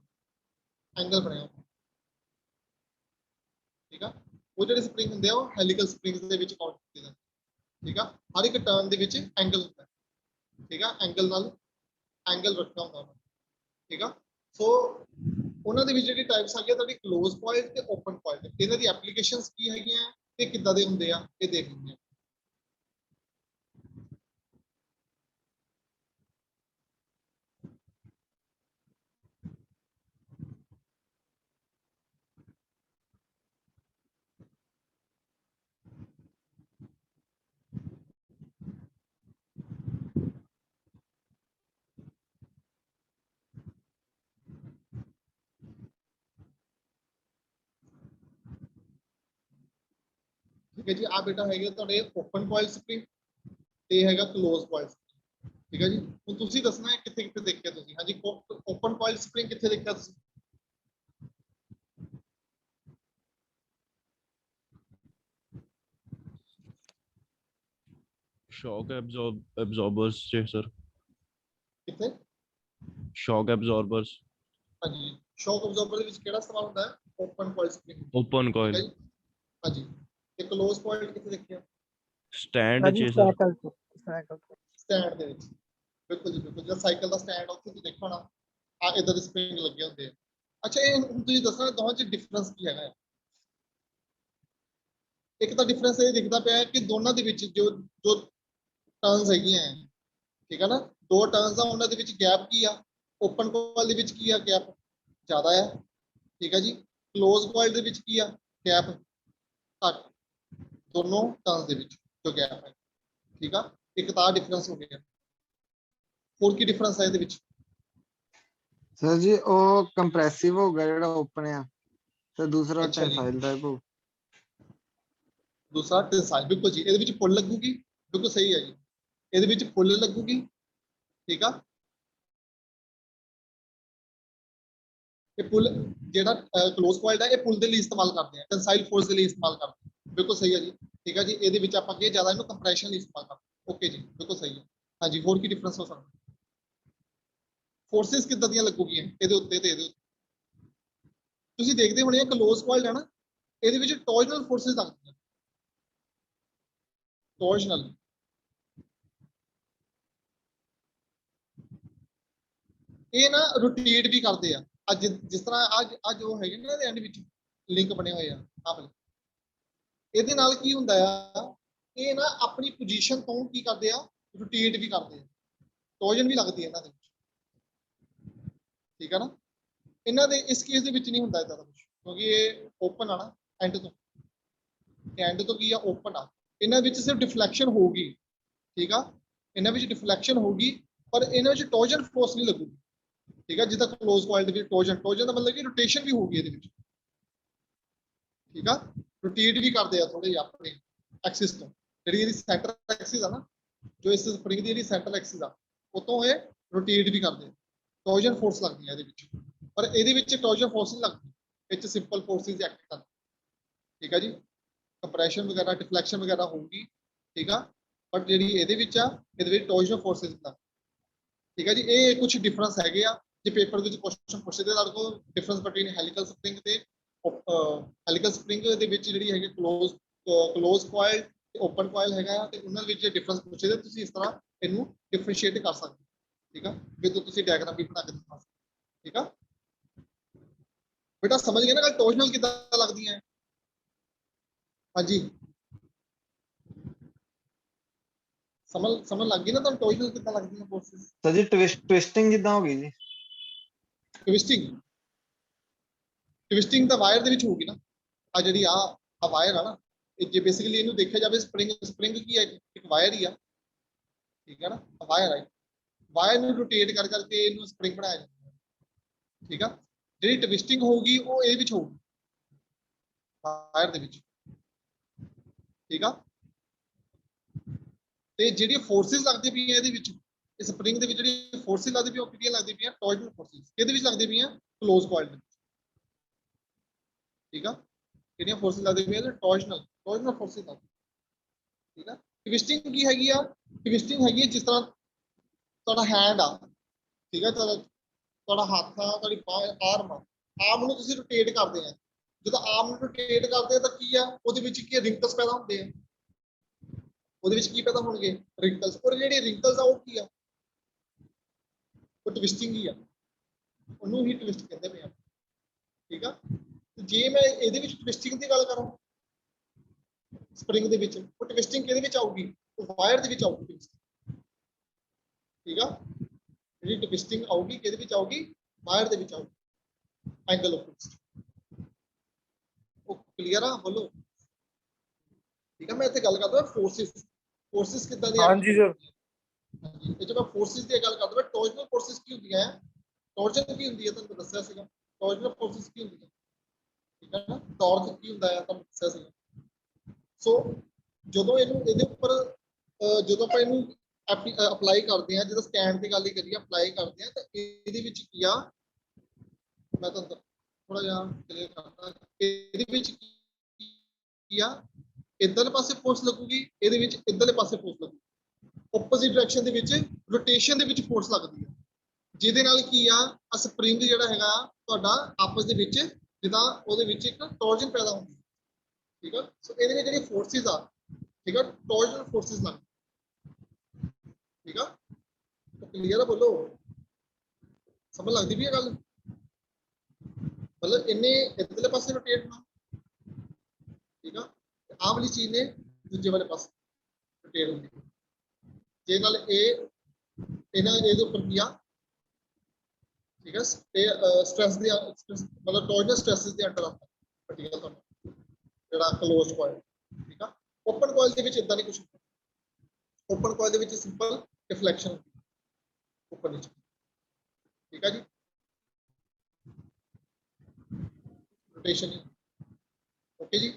ਐਂਗਲ ਬਣਿਆ। ਠੀਕ ਆ, ਉਹ ਜਿਹੜੇ ਸਪ੍ਰਿੰਗ ਹੁੰਦੇ ਆ ਉਹ ਹੈਲੀਕਲ ਸਪ੍ਰਿੰਗਸ ਦੇ ਵਿੱਚ ਕਾਊਂਟ ਕੀਤੇ ਜਾਂਦੇ। ਠੀਕ ਆ, ਹਰ ਇੱਕ ਟਰਨ ਦੇ ਵਿੱਚ ਐਂਗਲ ਹੁੰਦਾ। ਠੀਕ ਆ, ਐਂਗਲ ਨਾਲ ਐਂਗਲ ਰੱਖਿਆ ਹੁੰਦਾ। ਠੀਕ ਆ, ਸੋ ਉਹਨਾਂ ਦੇ ਵਿੱਚ ਜਿਹੜੀ ਟਾਈਪਸ ਹੈਗੇ ਤੁਹਾਡੀ ਕਲੋਜ਼ ਕੁਆਇਲਡ ਤੇ ਓਪਨ ਕੁਆਇਲਡ। ਇਹਨਾਂ ਦੀ ਐਪਲੀਕੇਸ਼ਨਸ ਕੀ ਹੈਗੀਆਂ ਤੇ ਕਿੱਦਾਂ ਦੇ ਹੁੰਦੇ ਆ ਇਹ ਦੇਖ ਲੈਂਦੇ ਆ। ਠੀਕ ਹੈ ਜੀ, ਆ ਬੇਟਾ ਹੈਗੇ ਤੁਹਾਡੇ ਓਪਨ ਕੁਆਇਲ ਸਪ੍ਰਿੰਗ ਤੇ ਹੈਗਾ ਕਲੋਜ਼ ਕੁਆਇਲ ਸਪ੍ਰਿੰਗ। ਠੀਕ ਹੈ ਜੀ, ਹੁਣ ਤੁਸੀਂ ਦੱਸਣਾ ਹੈ ਕਿੱਥੇ ਕਿੱਥੇ ਦੇਖਿਆ ਤੁਸੀਂ। ਹਾਂਜੀ, ਓਪਨ ਕੁਆਇਲ ਸਪ੍ਰਿੰਗ ਕਿੱਥੇ ਦੇਖਿਆ ਤੁਸੀਂ? शॉक एब्जॉर्बर्स चे सर। ਕਿੱਥੇ? Shock absorbers. ਹਾਂਜੀ, ਸ਼ੌਕ ਅਬਜ਼ੌਰਬਰ ਦੇ ਵਿੱਚ ਕਿਹੜਾ ਇਸਤੇਮਾਲ ਹੁੰਦਾ ਹੈ? Open coil spring. ओपन ਠੀਕ ਹੈ कॉइल। ਜੀ। ਹਾਂਜੀ, ਤੇ ਕਲੋਜ਼ ਕੁਆਇਲ ਕਿੱਥੇ ਦੇਖਿਆ? स्टैंड ਹਾਂਜੀ चे सर। ਸਾਈਕਲ ਸਟੈਂਡ ਦੇ ਵਿੱਚ। ਬਿਲਕੁਲ ਜੀ ਬਿਲਕੁਲ, ਜਿਹੜਾ ਸਾਈਕਲ ਦਾ ਸਟੈਂਡ ਉੱਥੇ ਤੁਸੀਂ ਦੇਖੋ ਨਾ ਆ ਇਦਾਂ ਦੇ ਸਪ੍ਰਿੰਗ ਲੱਗੇ ਹੁੰਦੇ ਆ। ਅੱਛਾ, ਇਹ ਹੁਣ ਤੁਸੀਂ ਦੱਸਣਾ ਦੋਵਾਂ 'ਚ ਡਿਫਰੈਂਸ ਕੀ ਹੈਗਾ? ਇੱਕ ਤਾਂ ਡਿਫਰੈਂਸ ਇਹ ਦਿਖਦਾ ਪਿਆ ਕਿ ਦੋਨਾਂ ਦੇ ਵਿੱਚ ਜੋ ਜੋ ਟਰਨਸ ਹੈਗੀਆਂ, ਠੀਕ ਹੈ ਨਾ, ਦੋ ਟਰਨਸ ਆ ਉਹਨਾਂ ਦੇ ਵਿੱਚ ਗੈਪ ਕੀ ਆ? ਓਪਨ ਕੋਲ ਦੇ ਵਿੱਚ ਕੀ ਆ, ਗੈਪ ਜ਼ਿਆਦਾ ਆ। ਠੀਕ ਹੈ ਜੀ। ਕਲੋਜ਼ ਕੁਆਇਲ ਦੇ ਵਿੱਚ ਕੀ ਆ, ਗੈਪ ਘੱਟ ਦੋਨੋਂ ਟਰਨਸ ਦੇ ਵਿੱਚ ਜੋ ਗੈਪ ਹੈ, ਠੀਕ ਆ। ਇੱਕ ਤਾਂ ਡਿਫਰੈਂਸ ਹੋ ਗਿਆ। ਹੋਰ ਕੀ ਡਿਫਰੈਂਸ ਹੈ ਇਹਦੇ ਵਿੱਚ? ਸਰ ਜੀ ਉਹ ਕੰਪਰੈਸਿਵ ਹੋਊਗਾ ਜਿਹੜਾ ਓਪਨ ਆ, ਤੇ ਦੂਸਰਾ ਅੱਛਾ ਜੀ। ਟੈਂਸਾਈਲ ਟਾਈਪ ਹੋਊ। ਦੂਸਰਾ ਟੈਂਸਾਈਲ, ਬਿਲਕੁਲ ਜੀ। ਇਹਦੇ ਵਿੱਚ ਪੁੱਲ ਲੱਗੂਗੀ, ਬਿਲਕੁਲ ਸਹੀ ਹੈ ਜੀ। ਇਹਦੇ ਵਿੱਚ ਪੁੱਲ ਲੱਗੂਗੀ, ਠੀਕ ਆ। ਇਹ ਪੁੱਲ ਜਿਹੜਾ ਕਲੋਜ਼ ਕੁਆਇਲਡ ਹੈ, ਇਹ ਪੁੱਲ ਦੇ ਲਈ ਇਸਤੇਮਾਲ ਕਰਦੇ ਆ, ਟੈਂਸਾਈਲ ਫੋਰਸ ਦੇ ਲਈ ਇਸਤੇਮਾਲ ਕਰਦੇ ਆ। ਬਿਲਕੁਲ ਸਹੀ ਹੈ ਜੀ, ਠੀਕ ਹੈ ਜੀ। ਇਹਦੇ ਵਿੱਚ ਆਪਾਂ ਕੀ ਜ਼ਿਆਦਾ ਇਹਨੂੰ ਕੰਪਰੈਸ਼ਨ ਲਈ ਇਸਤੇਮਾਲ ਕਰਦੇ। ਓਕੇ ਜੀ, ਬਿਲਕੁਲ ਸਹੀ ਹੈ। ਹਾਂਜੀ, ਹੋਰ ਕੀ ਡਿਫਰੈਂਸ ਹੋ ਸਕਦਾ? ਫੋਰਸਿਸ ਕਿੱਦਾਂ ਦੀਆਂ ਲੱਗੂਗੀਆਂ ਇਹਦੇ ਉੱਤੇ ਤੇ ਇਹਦੇ ਉੱਤੇ? ਤੁਸੀਂ ਦੇਖਦੇ ਹੋਣੇ ਆ ਕਲੋਜ਼ ਕੁਆਇਲਡ ਹੈ ਨਾ, ਇਹਦੇ ਵਿੱਚ ਟੋਰਜ਼ਨਲ ਫੋਰਸਿਸ ਲੱਗਦੀਆਂ। ਟੋਰਜ਼ਨਲ, ਇਹ ਨਾ ਰੋਟੇਟ ਵੀ ਕਰਦੇ ਆ। ਅੱਜ ਜਿਸ ਤਰ੍ਹਾਂ ਅੱਜ ਉਹ ਹੈਗੇ ਨਾ, ਇਹਦੇ ਐਂਡ ਵਿੱਚ ਲਿੰਕ ਬਣੇ ਹੋਏ ਆ ਆਹ ਵਾਲੇ, ਇਹਦੇ ਨਾਲ ਕੀ ਹੁੰਦਾ ਆ, ਇਹ ਨਾ ਆਪਣੀ ਪੋਜੀਸ਼ਨ ਤੋਂ ਕੀ ਕਰਦੇ ਆ, ਰੋਟੇਟ ਵੀ ਕਰਦੇ ਆ। ਟੋਰਜ਼ਨ ਵੀ ਲੱਗਦੀ ਹੈ ਇਹਨਾਂ ਦੇ ਵਿੱਚ, ਠੀਕ ਹੈ ਨਾ। ਇਹਨਾਂ ਦੇ ਇਸ ਕੇਸ ਦੇ ਵਿੱਚ ਨਹੀਂ ਹੁੰਦਾ ਇਦਾਂ ਦਾ ਕੁਝ, ਕਿਉਂਕਿ ਇਹ ਓਪਨ ਆ ਨਾ ਐਂਡ ਤੋਂ, ਐਂਡ ਤੋਂ ਕੀ ਆ, ਓਪਨ ਆ। ਇਹਨਾਂ ਵਿੱਚ ਸਿਰਫ ਡਿਫਲੈਕਸ਼ਨ ਹੋਊਗੀ, ਠੀਕ ਆ। ਇਹਨਾਂ ਵਿੱਚ ਡਿਫਲੈਕਸ਼ਨ ਹੋਊਗੀ, ਪਰ ਇਹਨਾਂ ਵਿੱਚ ਟੋਰਜ਼ਨ ਫੋਰਸ ਨਹੀਂ ਲੱਗੂਗੀ, ਠੀਕ ਹੈ। ਜਿੱਦਾਂ ਕਲੋਜ਼ ਕੁਆਇਲ ਦੇ ਵਿੱਚ ਟੋਰਜ਼ਨ ਦਾ ਮਤਲਬ ਕਿ ਰੋਟੇਸ਼ਨ ਵੀ ਹੋਊਗੀ ਇਹਦੇ ਵਿੱਚ, ਠੀਕ ਆ। ਰੋਟੇਟ ਵੀ ਕਰਦੇ ਆ ਥੋੜੇ ਜਿਹਾ ਆਪਣੇ ਐਕਸਿਸ ਤੋਂ, ਜਿਹੜੀ ਇਹਦੀ ਸੈਂਟਰ ਐਕਸਿਸ ਆ ਨਾ, ਜੋ ਇਸ ਸਪਰਿੰਗ ਦੀ ਜਿਹੜੀ ਸੈਂਟਰ ਐਕਸਿਸ ਆ, ਉਤੋਂ ਇਹ ਰੋਟੇਟ ਵੀ ਕਰਦੇ ਆ। ਟੋਰਜ਼ਨ ਫੋਰਸ ਲੱਗਦੀ ਹੈ ਇਹਦੇ ਵਿੱਚ, ਪਰ ਇਹਦੇ ਵਿੱਚ ਟੋਰਜ਼ਨ ਫੋਰਸ ਨਹੀਂ ਲੱਗਦੀ, ਵਿੱਚ ਸਿੰਪਲ ਫੋਰਸਿਸ ਐਕਟ ਕਰਦੇ, ਠੀਕ ਹੈ ਜੀ। ਕੰਪਰੈਸ਼ਨ ਵਗੈਰਾ, ਡਿਫਲੈਕਸ਼ਨ ਵਗੈਰਾ ਹੋਊਗੀ, ਠੀਕ ਆ। ਬਟ ਜਿਹੜੀ ਇਹਦੇ ਵਿੱਚ ਆ, ਇਹਦੇ ਵਿੱਚ ਟੋਰਜ਼ਨ ਫੋਰਸਿਸ ਦਾ, ਠੀਕ ਹੈ ਜੀ। ਇਹ ਕੁਝ ਡਿਫਰੈਂਸ ਹੈਗੇ ਆ। ਜੇ ਪੇਪਰ ਵਿੱਚ ਕੁਐਸਚਨ ਪੁੱਛਦੇ ਤੁਹਾਡੇ ਕੋਲ ਡਿਫਰੈਂਸ ਬਿਟਵੀਨ ਹੈਲੀਕਲ ਸਪਰਿੰਗ ਤੇ ਹੈਲੀਕਲ ਸਪਰਿੰਗ ਦੇ ਵਿੱਚ ਜਿਹੜੀ ਹੈਗੀ ਕਲੋਜ਼ ਕੁਆਇਲ ਤੇ ਓਪਨ ਕੁਆਇਲ ਹੈਗਾ, ਤੇ ਉਹਨਾਂ ਵਿੱਚ ਡਿਫਰੈਂਸ ਪੁੱਛਦੇ, ਤੁਸੀਂ ਇਸ ਤਰ੍ਹਾਂ ਇਹਨੂੰ ਡਿਫਰੈਂਸ਼ੀਏਟ ਕਰ ਸਕਦੇ, ਠੀਕ ਆ। ਜਦੋਂ ਤੁਸੀਂ ਡਾਇਗਰਾਮ ਵੀ ਬਣਾ ਕੇ ਦਿਖਾ ਸਕਦੇ, ਠੀਕ ਆ। ਬੇਟਾ ਸਮਝ ਗਏ ਨਾ ਗੱਲ ਟੋਰਜ਼ਨਲ ਕਿੱਦਾਂ ਲੱਗਦੀਆਂ? ਹਾਂਜੀ, ਸਮਝ ਲੱਗ ਗਈ ਨਾ ਤੁਹਾਨੂੰ ਟੋਰਜ਼ਨਲ ਕਿੱਦਾਂ ਲੱਗਦੀਆਂ ਫੋਰਸਿਸ? ਸਰ ਜੀ ਟਵਿਸਟਿੰਗ ਜਿੱਦਾਂ ਹੋ ਗਈ ਜੀ। ਟਵਿਸਟਿੰਗ ਤਾਂ ਵਾਇਰ ਦੇ ਵਿੱਚ ਹੋਊਗੀ ਨਾ। ਆ ਜਿਹੜੀ ਆ ਵਾਇਰ ਆ ਨਾ, ਇਹ ਜੇ ਬੇਸਿਕਲੀ ਇਹਨੂੰ ਦੇਖਿਆ ਜਾਵੇ, ਸਪਰਿੰਗ ਕੀ ਹੈ, ਇੱਕ ਵਾਇਰ ਹੀ ਆ, ਠੀਕ ਹੈ ਨਾ। ਵਾਇਰ ਹੈ, ਵਾਇਰ ਨੂੰ ਰੋਟੇਟ ਕਰ ਕਰਕੇ ਇਹਨੂੰ ਸਪਰਿੰਗ ਬਣਾਇਆ ਜਾਂਦਾ, ਠੀਕ ਆ। ਜਿਹੜੀ ਟਵਿਸਟਿੰਗ ਹੋਊਗੀ ਉਹ ਇਹ ਵਿੱਚ ਹੋਊਗੀ, ਵਾਇਰ ਦੇ ਵਿੱਚ, ਠੀਕ ਆ। ਤੇ ਜਿਹੜੀ ਫੋਰਸਿਸ ਲੱਗਦੀ ਪਈਆਂ ਇਹਦੇ ਵਿੱਚ, ਇਸ ਸਪਰਿੰਗ ਦੇ ਵਿੱਚ ਜਿਹੜੀ ਫੋਰਸਿਸ ਲੱਗਦੀ ਪਈਆਂ, ਉਹ ਕਿਹੜੀਆਂ ਲੱਗਦੀ ਪਈਆਂ? ਟੋਰਜ਼ਨਲ ਫੋਰਸਿਸ। ਇਹਦੇ ਵਿੱਚ ਲੱਗਦੀ ਪਈਆਂ ਕਲੋਜ਼ ਕੁਆਇਲ ਦੇ ਵਿੱਚ, ਠੀਕ ਆ। ਕਿਹੜੀਆਂ ਫੋਰਸਿਸ ਲੱਗਦੀ ਪਈਆਂ? ਟੋਰਜ਼ਨਲ ਫੋਰਸਿਸ ਲੱਗਦੀ, ਠੀਕ ਆ। ਟਵਿਸਟਿੰਗ ਕੀ ਹੈਗੀ ਆ? ਟਵਿਸਟਿੰਗ ਹੈਗੀ ਜਿਸ ਤਰ੍ਹਾਂ ਤੁਹਾਡਾ ਹੈਂਡ ਆ, ਠੀਕ ਆ, ਤੁਹਾਡਾ ਹੱਥ ਆ, ਤੁਹਾਡੀ ਆਰਮ ਨੂੰ ਤੁਸੀਂ ਰੋਟੇਟ ਕਰਦੇ ਆ। ਜਦੋਂ ਆਰਮ ਨੂੰ ਰੋਟੇਟ ਕਰਦੇ ਆ ਤਾਂ ਕੀ ਆ, ਉਹਦੇ ਵਿੱਚ ਕੀ ਰਿੰਕਲਸ ਪੈਦਾ ਹੁੰਦੇ ਆ। ਉਹਦੇ ਵਿੱਚ ਕੀ ਪੈਦਾ ਹੋਣਗੇ? ਰਿੰਕਲਸ। ਔਰ ਜਿਹੜੇ ਰਿੰਕਲਸ ਆ ਉਹ ਕੀ ਆ? ਉਹ ਟਵਿਸਟਿੰਗ ਹੀ ਆ, ਉਹਨੂੰ ਹੀ ਟਵਿਸਟ ਕਹਿੰਦੇ ਪਏ ਆ, ਠੀਕ ਆ। ਤੇ ਜੇ ਮੈਂ ਇਹਦੇ ਵਿੱਚ ਟਵਿਸਟਿੰਗ ਦੀ ਗੱਲ ਕਰਾਂ, ਸਪਰਿੰਗ ਦੇ ਵਿੱਚ, ਉਹ ਟਵਿਸਟਿੰਗ ਕਿਹਦੇ ਵਿੱਚ ਆਊਗੀ? ਉਹ ਵਾਇਰ ਦੇ ਵਿੱਚ ਆਊਗੀ, ਠੀਕ ਆ। ਜਿਹੜੀ ਟਵਿਸਟਿੰਗ ਆਊਗੀ ਕਿਹਦੇ ਵਿੱਚ ਆਊਗੀ? ਵਾਇਰ ਦੇ ਵਿੱਚ ਆਊਗੀ, ਐਂਗਲ ਆਫ ਟਵਿਸਟ। ਉਹ ਕਲੀਅਰ ਆ? ਬੋਲੋ, ਠੀਕ ਆ। ਮੈਂ ਇੱਥੇ ਗੱਲ ਕਰਦਾ ਫੋਰਸਿਸ ਕਿੱਦਾਂ ਦੀਆਂ? ਹਾਂਜੀ ਸਰ। ਹਾਂਜੀ, ਤੇ ਜਦੋਂ ਫੋਰਸਿਸ ਦੀ ਗੱਲ ਕਰਦਾ, ਟੋਰਜ਼ਨਲ ਫੋਰਸਿਸ ਕੀ ਹੁੰਦੀਆਂ ਹੈ? ਟੋਰਜ਼ਨ ਕੀ ਹੁੰਦੀ ਹੈ ਤੁਹਾਨੂੰ ਦੱਸਿਆ ਸੀਗਾ। ਟੋਰਜ਼ਨਲ ਫੋਰਸਿਸ ਕੀ ਹੁੰਦੀਆਂ, ਠੀਕ ਹੈ ਨਾ। ਟਾਰਕ ਕੀ ਹੁੰਦਾ ਹੈ ਤੁਹਾਨੂੰ ਦੱਸਿਆ ਸੀਗਾ। ਸੋ ਜਦੋਂ ਇਹਦੇ ਉੱਪਰ ਜਦੋਂ ਆਪਾਂ ਇਹਨੂੰ ਅਪਲਾਈ ਕਰਦੇ ਆ, ਜਦੋਂ ਸਟੈਂਡ ਦੀ ਗੱਲ ਹੀ ਕਰੀਏ, ਅਪਲਾਈ ਕਰਦੇ ਆ, ਤਾਂ ਇਹਦੇ ਵਿੱਚ ਕੀ ਆ, ਮੈਂ ਤੁਹਾਨੂੰ ਥੋੜਾ ਜਿਹਾ ਕਲੀਅਰ ਕਰਦਾ। ਇਹਦੇ ਵਿੱਚ ਕੀ ਆ, ਇੱਧਰਲੇ ਪਾਸੇ ਫੋਰਸ ਲੱਗੂਗੀ, ਇਹਦੇ ਵਿੱਚ ਇੱਧਰਲੇ ਪਾਸੇ ਫੋਰਸ ਲੱਗੂਗੀ। ਆਪੋਜ਼ਿਟ ਡਾਇਰੈਕਸ਼ਨ ਦੇ ਵਿੱਚ ਰੋਟੇਸ਼ਨ ਦੇ ਵਿੱਚ ਫੋਰਸ ਲੱਗਦੀ ਹੈ, ਜਿਹਦੇ ਨਾਲ ਕੀ ਆ, ਸਪਰਿੰਗ ਜਿਹੜਾ ਹੈਗਾ ਤੁਹਾਡਾ ਆਪਸ ਦੇ ਵਿੱਚ ਜਿੱਦਾਂ ਉਹਦੇ ਵਿੱਚ ਇੱਕ ਟੋਰਜ਼ਨ ਪੈਦਾ ਹੁੰਦੀ ਹੈ, ਠੀਕ ਆ। ਸੋ ਇਹਦੇ ਵਿੱਚ ਜਿਹੜੀ ਫੋਰਸਿਸ ਆ, ਠੀਕ ਆ, ਟੋਰਜ਼ਨਲ ਫੋਰਸਿਸ ਲੱਗਦੀ, ਠੀਕ ਆ। ਕਲੀਅਰ ਆ? ਬੋਲੋ, ਸਮਝ ਲੱਗਦੀ ਵੀ ਇਹ ਗੱਲ? ਮਤਲਬ ਇਹਨੇ ਇੱਧਰਲੇ ਪਾਸੇ ਰੋਟੇਟ ਹੋਣਾ, ਠੀਕ ਆ। ਆਹ ਵਾਲੀ ਚੀਜ਼ ਨੇ ਦੂਜੇ ਵਾਲੇ ਪਾਸੇ ਰੋਟੇਟ ਹੁੰਦੀ, ਜੇ ਨਾਲ ਇਹ ਇਹਨਾਂ ਇਹਦੇ ਉੱਪਰ ਕੀ ਆ, ਠੀਕ ਹੈ ਸਟ੍ਰੈਸ ਦੀ ਮਤਲਬ ਟੋਰਜਨ ਸਟ੍ਰੈਸਸ ਦੇ ਅੰਡਰ ਆਉਂਦਾ ਮਟੀਰੀਅਲ ਤੁਹਾਨੂੰ ਜਿਹੜਾ ਕਲੋਜ਼ਡ ਕੋਇਲ ਠੀਕ ਆ ਓਪਨ ਕੋਇਲ ਦੇ ਵਿੱਚ ਇਦਾਂ ਨਹੀਂ ਕੁਝ ਓਪਨ ਕੋਇਲ ਦੇ ਵਿੱਚ ਸਿੰਪਲ ਡਿਫਲੈਕਸ਼ਨ ਉੱਪਰ ਨੀਚੇ ਠੀਕ ਆ ਜੀ ਰੋਟੇਸ਼ਨ ਓਕੇ ਜੀ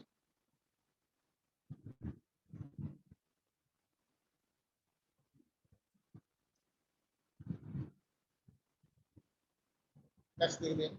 ਨੈਕਸਟ ਦੇਖਦੇ ਹਾਂ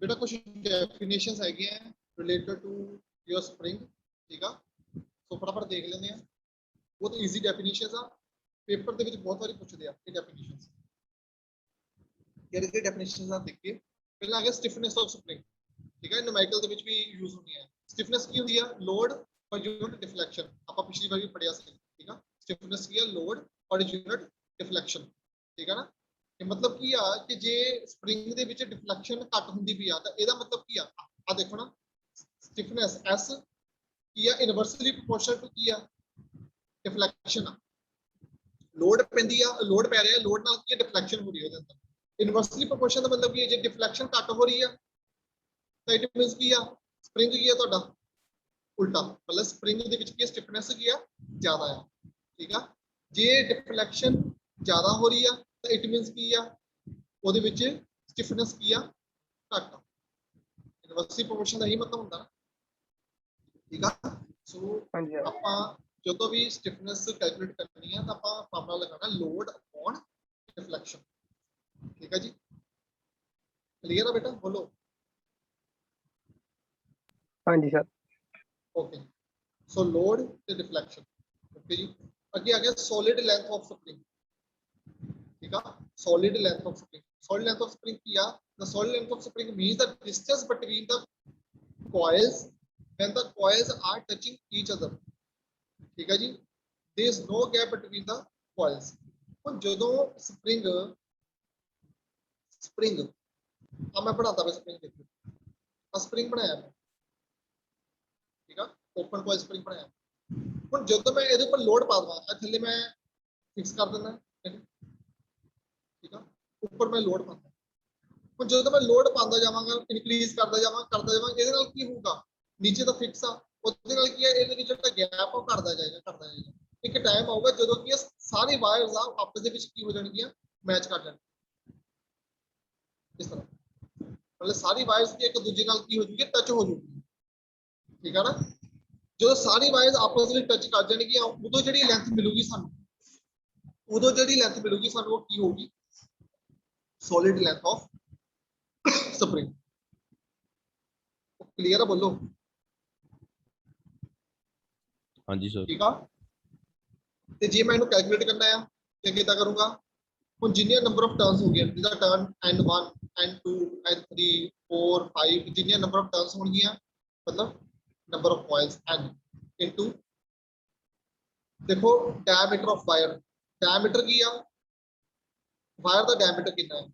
बेटा कुछ डेफिनेशंस हैगी हैं रिलेटेड टू योर स्प्रिंग ठीक है सो फटाफट देख लेते हैं बहुत इजी डेफिनेशंस आ पेपर ਦੇ ਵਿੱਚ ਬਹੁਤ ਵਾਰੀ ਪੁੱਛਦੇ ਆ ਇਹ ਡੈਫੀਨੇਸ਼ਨਸ ਕਿਹੜੇ ਡੈਫੀਨੇਸ਼ਨਸ ਆ ਦੇਖ ਕੇ ਪਹਿਲਾਂ ਆ ਗਿਆ ਸਟਿਫਨੈਸ ਆਫ ਸਪਰਿੰਗ ਠੀਕ ਹੈ ਨੂਮੈਰੀਕਲ ਦੇ ਵਿੱਚ ਵੀ ਯੂਜ਼ ਹੁੰਦੀ ਹੈ ਸਟਿਫਨੈਸ ਕੀ ਹੁੰਦੀ ਆ ਲੋਡ ਪਰ ਯੂਨਿਟ ਡਿਫਲੈਕਸ਼ਨ ਆਪਾਂ ਪਿਛਲੀ ਵਾਰ ਵੀ ਪੜਿਆ ਸੀ ਠੀਕ ਆ ਸਟਿਫਨੈਸ ਕੀ ਆ ਲੋਡ ਪਰ ਯੂਨਿਟ ਡਿਫਲੈਕਸ਼ਨ ਠੀਕ ਹੈ ਨਾ ਇਹ ਮਤਲਬ ਕੀ ਆ ਕਿ ਜੇ ਸਪਰਿੰਗ ਦੇ ਵਿੱਚ ਡਿਫਲੈਕਸ਼ਨ ਘੱਟ ਹੁੰਦੀ ਵੀ ਆ ਤਾਂ ਇਹਦਾ ਮਤਲਬ ਕੀ ਆ ਆ ਦੇਖੋ ਨਾ ਸਟਿਫਨੈਸ S ਕੀ ਆ ਇਨਵਰਸਲੀ ਪ੍ਰੋਪੋਰਸ਼ਨਲ ਟੂ ਕੀ ਆ ਡਿਫਲੈਕਸ਼ਨ ਆ ਲੋਡ ਪੈਂਦੀ ਆ ਲੋਡ ਪੈ ਰਿਹਾ ਲੋਡ ਨਾਲ ਕੀ ਡਿਫਲੈਕਸ਼ਨ ਹੋ ਰਹੀ ਹੈ ਉਹਦੇ ਅੰਦਰ ਇਨਵਰਸਲੀ ਪ੍ਰੋਪੋਰਸ਼ਨ ਦਾ ਮਤਲਬ ਕੀ ਹੈ ਜੇ ਡਿਫਲੈਕਸ਼ਨ ਘੱਟ ਹੋ ਰਹੀ ਆ ਤਾਂ ਇਟ ਮੀਨਸ ਕੀ ਆ ਸਪਰਿੰਗ ਕੀ ਆ ਤੁਹਾਡਾ ਉਲਟਾ ਮਤਲਬ ਸਪਰਿੰਗ ਦੇ ਵਿੱਚ ਕੀ ਸਟਿਫਨੈਸ ਕੀ ਆ ਜ਼ਿਆਦਾ ਆ ਠੀਕ ਆ ਜੇ ਡਿਫਲੈਕਸ਼ਨ ਜ਼ਿਆਦਾ ਹੋ ਰਹੀ ਆ ਤਾਂ ਇਟ ਮੀਨਸ ਕੀ ਆ ਉਹਦੇ ਵਿੱਚ ਸਟਿਫਨੈਸ ਕੀ ਆ ਘੱਟ ਆ ਇਨਵਰਸਲੀ ਪ੍ਰੋਪੋਰਸ਼ਨ ਦਾ ਹੀ ਮਤਲਬ ਹੁੰਦਾ ਨਾ ਠੀਕ ਆ ਸੋ ਆਪਾਂ ਜਦੋਂ ਵੀ ਸਟਿਫਨੈਸ ਕੈਲਕੂਲੇਟ ਕਰਨੀ ਆ ਤਾਂ ਆਪਾਂ ਫਾਰਮੂਲਾ ਲਗਾਉਣਾ ਲੋਡ ਅਪਨ ਡਿਫਲੈਕਸ਼ਨ ਠੀਕ ਹੈ ਜੀ ਕਲੀਅਰ ਆ ਬੇਟਾ ਬੋਲੋ ਹਾਂਜੀ ਸਰ ਓਕੇ ਸੋ ਲੋਡ ਤੇ ਡਿਫਲੈਕਸ਼ਨ ਓਕੇ ਜੀ ਅੱਗੇ ਆ ਗਿਆ ਸੋਲਿਡ ਲੈਂਥ ਆਫ ਸਪਰਿੰਗ ਠੀਕ ਆ solid length of spring solid length of spring ਕੀ ਆ the solid length of spring means the distance between the coils when the coils are touching each other ਠੀਕ ਹੈ ਜੀ there is no gap between the coils ਹੁਣ ਜਦੋਂ spring ਆ ਮੈਂ ਬਣਾਤਾ ਵੇ spring ਦੇਖੋ ਆ ਸਪਰਿੰਗ ਬਣਾਇਆ ਮੈਂ ਠੀਕ ਆ ਓਪਨ ਕੋਇਲ ਸਪਰਿੰਗ ਬਣਾਇਆ ਹੁਣ ਜਦੋਂ ਮੈਂ ਇਹਦੇ ਉੱਪਰ ਲੋਡ ਪਾ ਦਵਾਂ ਆ ਥੱਲੇ ਮੈਂ ਫਿਕਸ ਕਰ ਦਿੰਦਾ ਠੀਕ ਆ ਉੱਪਰ ਮੈਂ ਲੋਡ ਪਾਉਂਦਾ ਹੁਣ ਜਦੋਂ ਮੈਂ ਲੋਡ ਪਾਉਂਦਾ ਜਾਵਾਂਗਾ ਇਨਕਰੀਜ਼ ਕਰਦਾ ਜਾਵਾਂਗਾ ਇਹਦੇ ਨਾਲ ਕੀ ਹੋਊਗਾ ਨੀਚੇ ਤਾਂ ਫਿਕਸ ਆ ਉਹਦੇ ਨਾਲ ਕੀ ਹੈ ਇਹਦੇ ਵਿੱਚ ਜਿਹੜਾ ਗੈਪ ਉਹ ਕਰਦਾ ਜਾਏਗਾ ਇੱਕ ਟਾਈਮ ਆਊਗਾ ਜਦੋਂ ਕੀ ਸਾਰੇ ਵਾਇਰਸ ਆ ਆਪਸ ਦੇ ਵਿੱਚ ਕੀ ਹੋ ਜਾਣਗੀਆਂ ਮੈਚ ਕਰ ਜਾਣਗੀਆਂ ਇਸ ਤਰ੍ਹਾਂ ਮਤਲਬ ਸਾਰੀ ਵਾਇਰਸ ਦੀ ਇੱਕ ਦੂਜੇ ਨਾਲ ਕੀ ਹੋ ਜੂਗੀ ਟੱਚ ਹੋ ਜੂਗੀ ਠੀਕ ਆ ਨਾ ਜਦੋਂ ਸਾਰੀ ਵਾਇਰਸ ਆਪਸ ਵਿੱਚ ਟੱਚ ਕਰ ਜਾਣਗੀਆਂ ਉਦੋਂ ਜਿਹੜੀ ਲੈਂਥ ਮਿਲੂਗੀ ਸਾਨੂੰ ਉਹ ਕੀ ਹੋਊਗੀ solid length of spring clear है बोलो हाँ जी सर ठीक है ਤੇ ਜੇ ਮੈਂ ਇਹਨੂੰ ਕੈਲਕੂਲੇਟ ਕਰਨਾ ਆ ਤੇ ਕਿੱਦਾਂ ਕਰੂੰਗਾ ਹੁਣ ਜਿੰਨੇ ਨੰਬਰ ਆਫ ਟਰਨਸ ਹੋ ਗਏ ਜਿਹਦਾ ਟਰਨ n1 n2 n3 4 5 ਜਿੰਨੇ ਨੰਬਰ ਆਫ ਟਰਨਸ ਹੋਣਗੀਆਂ ਮਤਲਬ ਨੰਬਰ ਆਫ ਕੋਇਲਸ n ਇਨਟੂ ਦੇਖੋ ਡਾਇਆਮੀਟਰ ਆਫ ਵਾਇਰ ਡਾਇਆਮੀਟਰ ਕੀ ਆ ਵਾਇਰ ਦਾ ਡਾਇਆਮੀਟਰ ਕਿੰਨਾ ਹੈ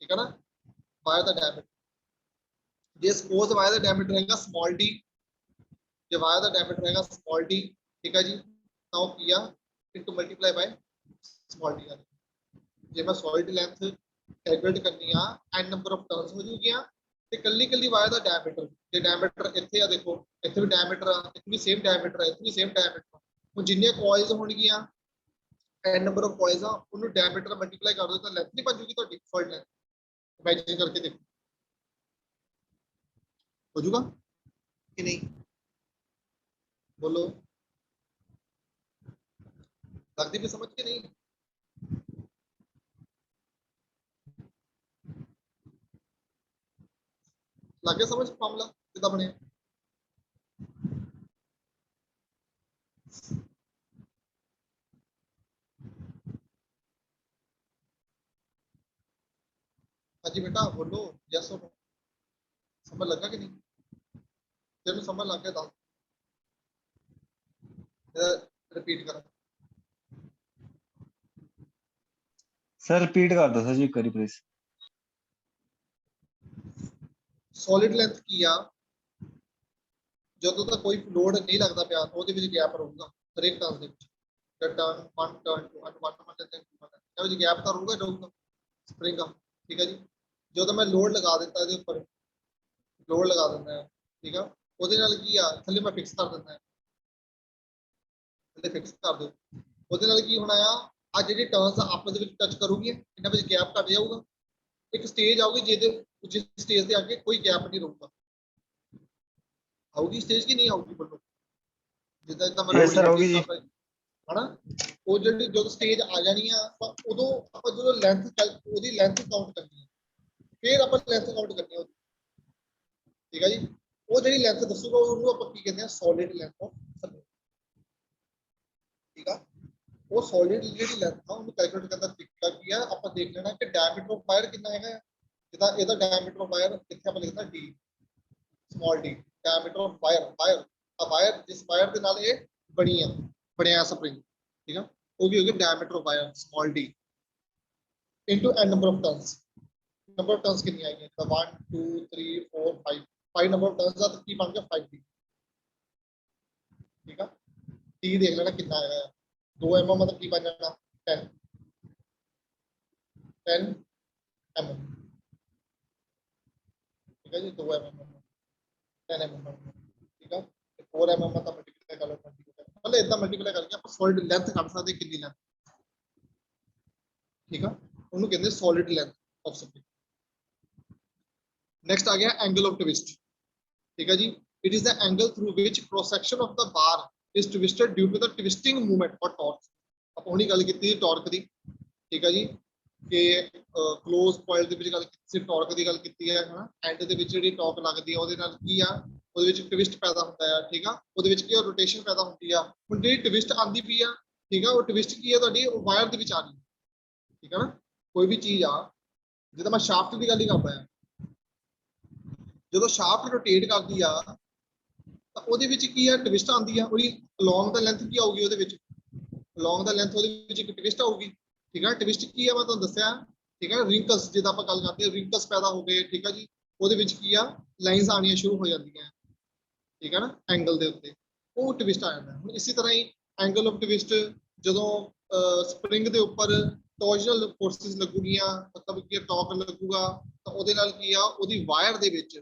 ਠੀਕ ਹੈ ਨਾ ਵਾਇਰ ਦਾ ਡਾਇਆਮੀਟਰ ਜੇ ਸਪੋਜ਼ ਵਾਇਰ ਦਾ ਡਾਇਆਮੀਟਰ ਹੈਗਾ ਸਮਾਲ d ਜੇ ਵਾਇਰ ਦਾ ਡਾਇਆਮੀਟਰ ਹੈਗਾ ਸਮਾਲ d ਠੀਕ ਹੈ ਜੀ ਤਾਂ ਉਹ ਕੀ ਆ ਇਨਟੂ ਮਲਟੀਪਲਾਈ ਬਾਈ ਸਮਾਲ d ਆ ਜੇ ਮੈਂ ਸੋਲਿਡ ਲੈਂਥ ਕੈਲਕੂਲੇਟ ਕਰਨੀ ਆ n ਨੰਬਰ ਆਫ ਟਰਨਸ ਹੋ ਜੂਗੀਆਂ ਤੇ ਕੱਲੀ ਵਾਇਰ ਦਾ ਡਾਇਆਮੀਟਰ ਜੇ ਡਾਇਆਮੀਟਰ ਇੱਥੇ ਆ ਦੇਖੋ ਇੱਥੇ ਵੀ ਡਾਇਆਮੀਟਰ ਆ ਇੱਥੇ ਵੀ ਸੇਮ ਡਾਇਆਮੀਟਰ ਆ ਇੱਥੇ ਵੀ ਸੇਮ ਡਾਇਆਮੀਟਰ ਹੁਣ ਜਿੰਨੀਆਂ ਕੋਇਲਸ ਹੋਣਗੀਆਂ n ਨੰਬਰ ਆਫ ਕੋਇਲਸ ਆ ਉਹਨੂੰ ਡਾਇਆਮੀਟਰ ਮਲਟੀਪਲਾਈ ਕਰ ਦੋ ਤਾਂ ਲੈਂਥ ਨਹੀਂ ਬਣ ਜੂਗੀ ਤੁਹਾਡੀ ਸੋਲਿਡ ਲੈਂਥ इमेजिन करके देखो हो जाएगा कि नहीं बोलो लगती भी समझ के नहीं लगे समझ मामला कितना बने हाँ जी बेटा बोलो यस और नो समझ लगा कि नहीं जब समझ लग गया रिपीट करा सर रिपीट कर दो सर जी एक बारी प्लीज। ਸੋਲਿਡ ਲੈਂਥ ਕੀ ਆ ਜਦੋਂ ਤੱਕ ਕੋਈ ਲੋਡ ਨਹੀਂ ਲੱਗਦਾ ਪਿਆ ਉਹਦੇ ਵਿੱਚ ਗੈਪ ਰਹੂਗਾ ਹਰੇਕ ਟਰਨ ਦੇ ਵਿੱਚ ਟਰਨ 1 ਟਰਨ 2 1 ਮੰਨ ਲੈਂਦੇ ਇਹਦੇ ਵਿੱਚ ਗੈਪ ਤਾਂ ਰਹੂਗਾ ਸਪਰਿੰਗ ਆ ਠੀਕ ਹੈ ਜੀ ਜਦੋਂ ਮੈਂ ਲੋਡ ਲਗਾ ਦਿੱਤਾ ਇਹਦੇ ਉੱਪਰ ਲੋਡ ਲਗਾ ਦਿੰਦਾ ਹੈ ਠੀਕ ਆ ਉਹਦੇ ਨਾਲ ਕੀ ਆ ਥੱਲੇ ਮੈਂ ਫਿਕਸ ਕਰ ਦਿੰਦਾ ਥੱਲੇ ਫਿਕਸ ਕਰ ਦਿਓ ਉਹਦੇ ਨਾਲ ਕੀ ਹੋਣਾ ਆ ਜਿਹੜੀ ਟਰਨਸ ਆਪਸ ਦੇ ਵਿੱਚ ਟੱਚ ਕਰੂਗੀਆਂ ਇਹਨਾਂ ਵਿੱਚ ਗੈਪ ਘਟ ਜਾਊਗਾ ਇੱਕ ਸਟੇਜ ਆਊਗੀ ਜਿਹਦੇ ਜਿਸ ਸਟੇਜ ਤੇ ਅੱਗੇ ਕੋਈ ਗੈਪ ਨਹੀਂ ਰਹੂਗਾ ਆਊਗੀ ਸਟੇਜ ਕੀ ਨਹੀਂ ਆਊਗੀ ਬੋਲੋ ਜਿੱਦਾਂ ਜਿੱਦਾਂ Yes, sir, ਆਊਗੀ ਜੀ। ਹਨਾ ਉਹ ਜਿਹੜੀ ਜਦੋਂ ਸਟੇਜ ਆ ਜਾਣੀ ਆ ਤਾਂ ਉਦੋਂ ਆਪਾਂ ਜਦੋਂ ਲੈਂਥ ਉਹਦੀ ਲੈਂਥ ਕਾਊਂਟ ਕਰਨੀ ਹੈ ਫਿਰ ਆਪਾਂ ਲੈਂਥ ਕਾਊਂਟ ਕਰਨੀ ਹੈ ਠੀਕ ਹੈ ਜੀ ਉਹ ਜਿਹੜੀ ਲੈਂਥ ਦੱਸੂਗਾ ਉਹਨੂੰ ਆਪਾਂ ਕੀ ਕਹਿੰਦੇ ਆ ਸੋਲਿਡ ਲੈਂਥ ਆਫ ਸਰਫੇਸ ਠੀਕ ਆ ਉਹ ਸੋਲਿਡ ਜਿਹੜੀ ਲੈਂਥ ਆ ਉਹਨੂੰ ਕੈਲਕੂਲੇਟ ਕਰਨ ਦਾ ਤਰੀਕਾ ਕੀ ਆ ਆਪਾਂ ਦੇਖ ਲੈਣਾ ਕਿ ਡਾਇਮੀਟਰ ਆਫ ਵਾਇਰ ਕਿੰਨਾ ਹੈਗਾ ਜਿੱਦਾਂ ਇਹਦਾ ਡਾਇਮੀਟਰ ਆਫ ਵਾਇਰ ਇੱਥੇ ਆਪਾਂ ਲਿਖਦਾ d small d diameter of wire ਜਿਸ ਵਾਇਰ ਦੇ ਨਾਲ ਇਹ ਬਣਿਆ ਸਪਰਿੰਗ ਠੀਕ ਆ ਉਹ ਵੀ ਹੋ ਗਿਆ diameter of wire small d into n number of turns ਕਿੰਨੀ ਆਈਆਂ ਤਾਂ 1 2 3 4 5 ਨੰਬਰ ਆਫ ਟਰਨਸ ਦਾ ਤਾਂ ਕੀ ਬਣ ਗਿਆ 5d ਠੀਕ ਆ d ਦੇਖ ਲੈਣਾ ਕਿੰਨਾ ਆਏਗਾ 2 mm मतलब की बन जाना 10 mm ठीक है जी 2 mm 10 mm ठीक है 4 mm मतलब मल्टीप्लाई कर लो मतलब इतना मल्टीप्लाई करके आप सॉलिड लेंथ ਕੱਢ ਸਕਦੇ ਕਿੰਨੀ ਲੈਂਥ ਠੀਕ ਆ ਉਹਨੂੰ ਕਹਿੰਦੇ solid length of spring next ਆ ਗਿਆ ਐਂਗਲ ਆਫ ਟਵਿਸਟ ਠੀਕ ਹੈ ਜੀ it is the angle through which cross section of the bar is twisted due to the twisting movement or torque ਆਪਾਂ ਉਹਨੀ ਗੱਲ ਕੀਤੀ ਟਾਰਕ ਦੀ ਠੀਕ ਹੈ ਜੀ ਕਿ ਕਲੋਜ਼ ਪੁਆਇੰਟ ਦੇ ਵਿੱਚ ਗੱਲ ਕੀਤੀ ਸੀ ਟਾਰਕ ਦੀ ਗੱਲ ਕੀਤੀ ਹੈ ਹਨਾ ਐਂਡ ਦੇ ਵਿੱਚ ਜਿਹੜੀ ਟਾਰਕ ਲੱਗਦੀ ਹੈ ਉਹਦੇ ਨਾਲ ਕੀ ਆ ਉਹਦੇ ਵਿੱਚ ਟਵਿਸਟ ਪੈਦਾ ਹੁੰਦਾ ਆ ਠੀਕ ਆ ਉਹਦੇ ਵਿੱਚ ਕੀ ਰੋਟੇਸ਼ਨ ਪੈਦਾ ਹੁੰਦੀ ਆ ਹੁਣ ਜਿਹੜੀ ਟਵਿਸਟ ਆਂਦੀ ਪਈ ਆ ਠੀਕ ਆ ਉਹ ਟਵਿਸਟ ਕੀ ਹੈ ਤੁਹਾਡੀ ਵਾਇਰ ਦੇ ਵਿੱਚ ਆ ਰਹੀ ਠੀਕ ਆ ਨਾ ਕੋਈ ਵੀ ਚੀਜ਼ ਆ ਜਿੱਦਾਂ ਮੈਂ ਸ਼ਾਫਟ ਦੀ ਗੱਲ ਹੀ ਕਰਦਾ ਆ ਜਦੋਂ ਸ਼ਾਫਟ ਰੋਟੇਟ ਕਰਦੀ ਆ ਤਾਂ ਉਹਦੇ ਵਿੱਚ ਕੀ ਹੈ ਟਵਿਸਟ ਆਉਂਦੀ ਆ ਉਹਦੀ ਅਲੋਂਗ ਦਾ ਲੈਂਥ ਕੀ ਆਊਗੀ ਉਹਦੇ ਵਿੱਚ ਅਲੋਂਗ ਦਾ ਲੈਂਥ ਉਹਦੇ ਵਿੱਚ ਇੱਕ ਟਵਿਸਟ ਆਊਗੀ ਠੀਕ ਹੈ ਟਵਿਸਟ ਕੀ ਆ ਮੈਂ ਤੁਹਾਨੂੰ ਦੱਸਿਆ ਠੀਕ ਹੈ ਰਿੰਕਲਸ ਜਿੱਦਾਂ ਆਪਾਂ ਗੱਲ ਕਰਦੇ ਹਾਂ ਰਿੰਕਲਸ ਪੈਦਾ ਹੋ ਗਏ ਠੀਕ ਹੈ ਜੀ ਉਹਦੇ ਵਿੱਚ ਕੀ ਆ ਲਾਈਨਸ ਆਉਣੀਆਂ ਸ਼ੁਰੂ ਹੋ ਜਾਂਦੀਆਂ ਠੀਕ ਹੈ ਨਾ ਐਂਗਲ ਦੇ ਉੱਤੇ ਉਹ ਟਵਿਸਟ ਆ ਜਾਂਦਾ ਹੁਣ ਇਸੇ ਤਰ੍ਹਾਂ ਹੀ ਐਂਗਲ ਆਫ ਟਵਿਸਟ ਜਦੋਂ ਸਪਰਿੰਗ ਦੇ ਉੱਪਰ ਟੋਰਸ਼ਨਲ ਫੋਰਸਿਸ ਲੱਗੂਗੀਆਂ ਮਤਲਬ ਕਿ ਟਾਰਕ ਲੱਗੂਗਾ ਤਾਂ ਉਹਦੇ ਨਾਲ ਕੀ ਆ ਉਹਦੀ ਵਾਇਰ ਦੇ ਵਿੱਚ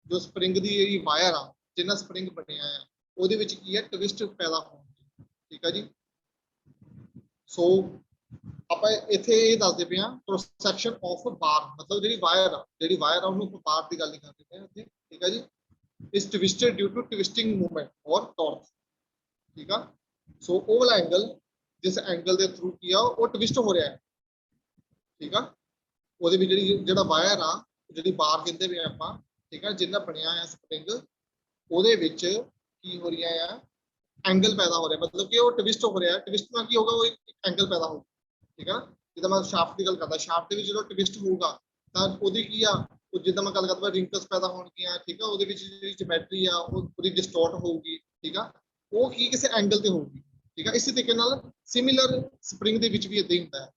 ਜੋ ਸਪਰਿੰਗ ਦੀ ਜਿਹੜੀ ਵਾਇਰ ਆ ਜਿੰਨਾ ਸਪਰਿੰਗ ਬਣਿਆ ਆ ਉਹਦੇ ਵਿੱਚ ਕੀ ਹੈ ਟਵਿਸਟ ਪੈਦਾ ਹੋਣਗੇ ਠੀਕ ਹੈ ਜੀ ਸੋ ਆਪਾਂ ਇੱਥੇ ਇਹ ਦੱਸਦੇ ਪਏ ਆ ਕ੍ਰੋਸ ਸੈਕਸ਼ਨ ਆਫ ਬਾਰ ਮਤਲਬ ਜਿਹੜੀ ਵਾਇਰ ਆ ਉਹਨੂੰ ਬਾਰ ਦੀ ਗੱਲ ਕਰਦੇ ਪਏ ਆ ਇੱਥੇ ਠੀਕ ਹੈ ਜੀ ਇਸ ਟਵਿਸਟਡ ਡਿਊ ਟੂ ਟਵਿਸਟਿੰਗ ਮੂਵਮੈਂਟ ਔਰ ਟਾਰਕ ਠੀਕ ਆ ਸੋ ਉਹ ਵਾਲਾ ਐਂਗਲ ਜਿਸ ਐਂਗਲ ਦੇ ਥਰੂ ਕੀ ਆ ਉਹ ਟਵਿਸਟ ਹੋ ਰਿਹਾ ਹੈ ਠੀਕ ਆ ਉਹਦੇ ਵਿੱਚ ਜਿਹੜਾ ਵਾਇਰ ਆ ਜਿਹੜੀ ਬਾਰ ਕਹਿੰਦੇ ਪਏ ਆਪਾਂ ਠੀਕ ਆ ਜਿੰਨਾ ਬਣਿਆ ਆ ਸਪਰਿੰਗ ਉਹਦੇ ਵਿੱਚ ਕੀ ਹੋ ਰਿਹਾ ਆ ਐਂਗਲ ਪੈਦਾ ਹੋ ਰਿਹਾ ਮਤਲਬ ਕਿ ਉਹ ਟਵਿਸਟ ਹੋ ਰਿਹਾ ਟਵਿਸਟ ਨਾਲ ਕੀ ਹੋਗਾ ਉਹ ਇੱਕ ਐਂਗਲ ਪੈਦਾ ਹੋਊਗਾ ਠੀਕ ਆ ਜਿੱਦਾਂ ਮੈਂ ਸ਼ਾਫਟ ਦੀ ਗੱਲ ਕਰਦਾ ਸ਼ਾਫਟ ਦੇ ਵਿੱਚ ਜਦੋਂ ਟਵਿਸਟ ਹੋਊਗਾ ਤਾਂ ਉਹਦੀ ਕੀ ਆ ਉਹ ਜਿੱਦਾਂ ਮੈਂ ਗੱਲ ਕਰਦਾ ਰਿੰਕਲਸ ਪੈਦਾ ਹੋਣਗੀਆਂ ਠੀਕ ਆ ਉਹਦੇ ਵਿੱਚ ਜਿਹੜੀ ਜਿਓਮੈਟਰੀ ਆ ਉਹ ਪੂਰੀ ਡਿਸਟੋਰਟ ਹੋਊਗੀ ਠੀਕ ਆ ਉਹ ਕੀ ਕਿਸੇ ਐਂਗਲ ਤੇ ਹੋਊਗੀ ਠੀਕ ਆ ਇਸੇ ਤਰੀਕੇ ਨਾਲ ਸਿਮਿਲਰ ਸਪਰਿੰਗ ਦੇ ਵਿੱਚ ਵੀ ਇਦਾਂ ਹੀ ਹੁੰਦਾ ਹੈ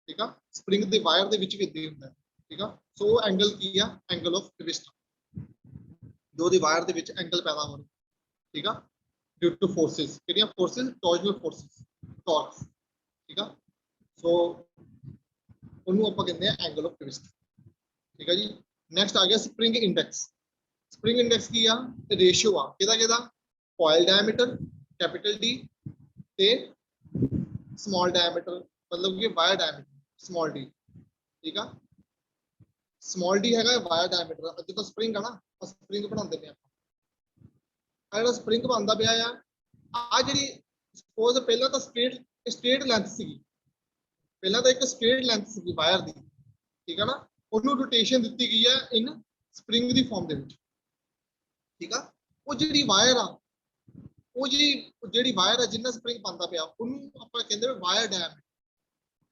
ਠੀਕ ਆ ਸਪਰਿੰਗ ਦੇ ਵਾਇਰ ਦੇ ਵਿੱਚ ਵੀ ਇਦਾਂ ਹੀ ਹੁੰਦਾ ਹੈ ਠੀਕ ਆ ਸੋ ਉਹ ਐਂਗਲ ਕੀ ਆ ਐਂਗਲ ਆਫ ਟਵਿਸਟ ਜੋ ਦੀ ਵਾਇਰ ਦੇ ਵਿੱਚ ਐਂਗਲ ਪੈਦਾ ਹੋ ਰਿਹਾ ਠੀਕ ਆ ਡਿਊ ਟੂ ਫੋਰਸਿਸ ਕਿਹੜੀਆਂ ਫੋਰਸਿਸ ਟੋਰਸ਼ਨਲ ਫੋਰਸਿਸ ਟਾਰਕਸ ਠੀਕ ਆ ਸੋ ਉਹਨੂੰ ਆਪਾਂ ਕਹਿੰਦੇ ਆ ਐਂਗਲ ਆਫ ਟਵਿਸਟ ਠੀਕ ਆ ਜੀ ਨੈਕਸਟ ਆ ਗਿਆ ਸਪਰਿੰਗ ਇੰਡੈਕਸ ਕੀ ਆ ਰੇਸ਼ੀਓ ਆ ਕਿਹਦਾ ਕੋਇਲ ਡਾਇਆਮੀਟਰ ਕੈਪੀਟਲ D ਤੇ ਸਮਾਲ ਡਾਇਆਮੀਟਰ ਮਤਲਬ ਕਿ ਵਾਇਰ ਡਾਇਆਮੀਟਰ ਸਮਾਲ d ਠੀਕ ਆ ਸਮਾਲ d ਹੈਗਾ ਵਾਇਰ ਡਾਇਆਮੀਟਰ ਅੱਗੇ ਤਾਂ ਸਪਰਿੰਗ ਆ ਨਾ ਸਪਰਿੰਗ ਬਣਾਉਂਦੇ ਪਏ ਆਪਾਂ ਜਿਹੜਾ ਸਪਰਿੰਗ ਬਣਦਾ ਪਿਆ ਆ ਜਿਹੜੀ ਸਪੋਜ਼ ਪਹਿਲਾਂ ਤਾਂ ਸਟ੍ਰੇਟ ਲੈਂਥ ਸੀਗੀ ਪਹਿਲਾਂ ਤਾਂ ਇੱਕ ਸਟ੍ਰੇਟ ਲੈਂਥ ਸੀਗੀ ਵਾਇਰ ਦੀ ਠੀਕ ਆ ਨਾ ਉਹਨੂੰ ਰੋਟੇਸ਼ਨ ਦਿੱਤੀ ਗਈ ਹੈ ਇਨ ਸਪਰਿੰਗ ਦੀ ਫਾਰਮ ਦੇ ਵਿੱਚ ਠੀਕ ਆ ਉਹ ਜਿਹੜੀ ਵਾਇਰ ਆ ਉਹ ਜਿਹੜੀ ਵਾਇਰ ਆ ਜਿੰਨਾ ਸਪਰਿੰਗ ਪਾਉਂਦਾ ਪਿਆ ਉਹਨੂੰ ਆਪਾਂ ਕਹਿੰਦੇ ਵਾਇਰ ਡਾਇਆਮੀਟਰ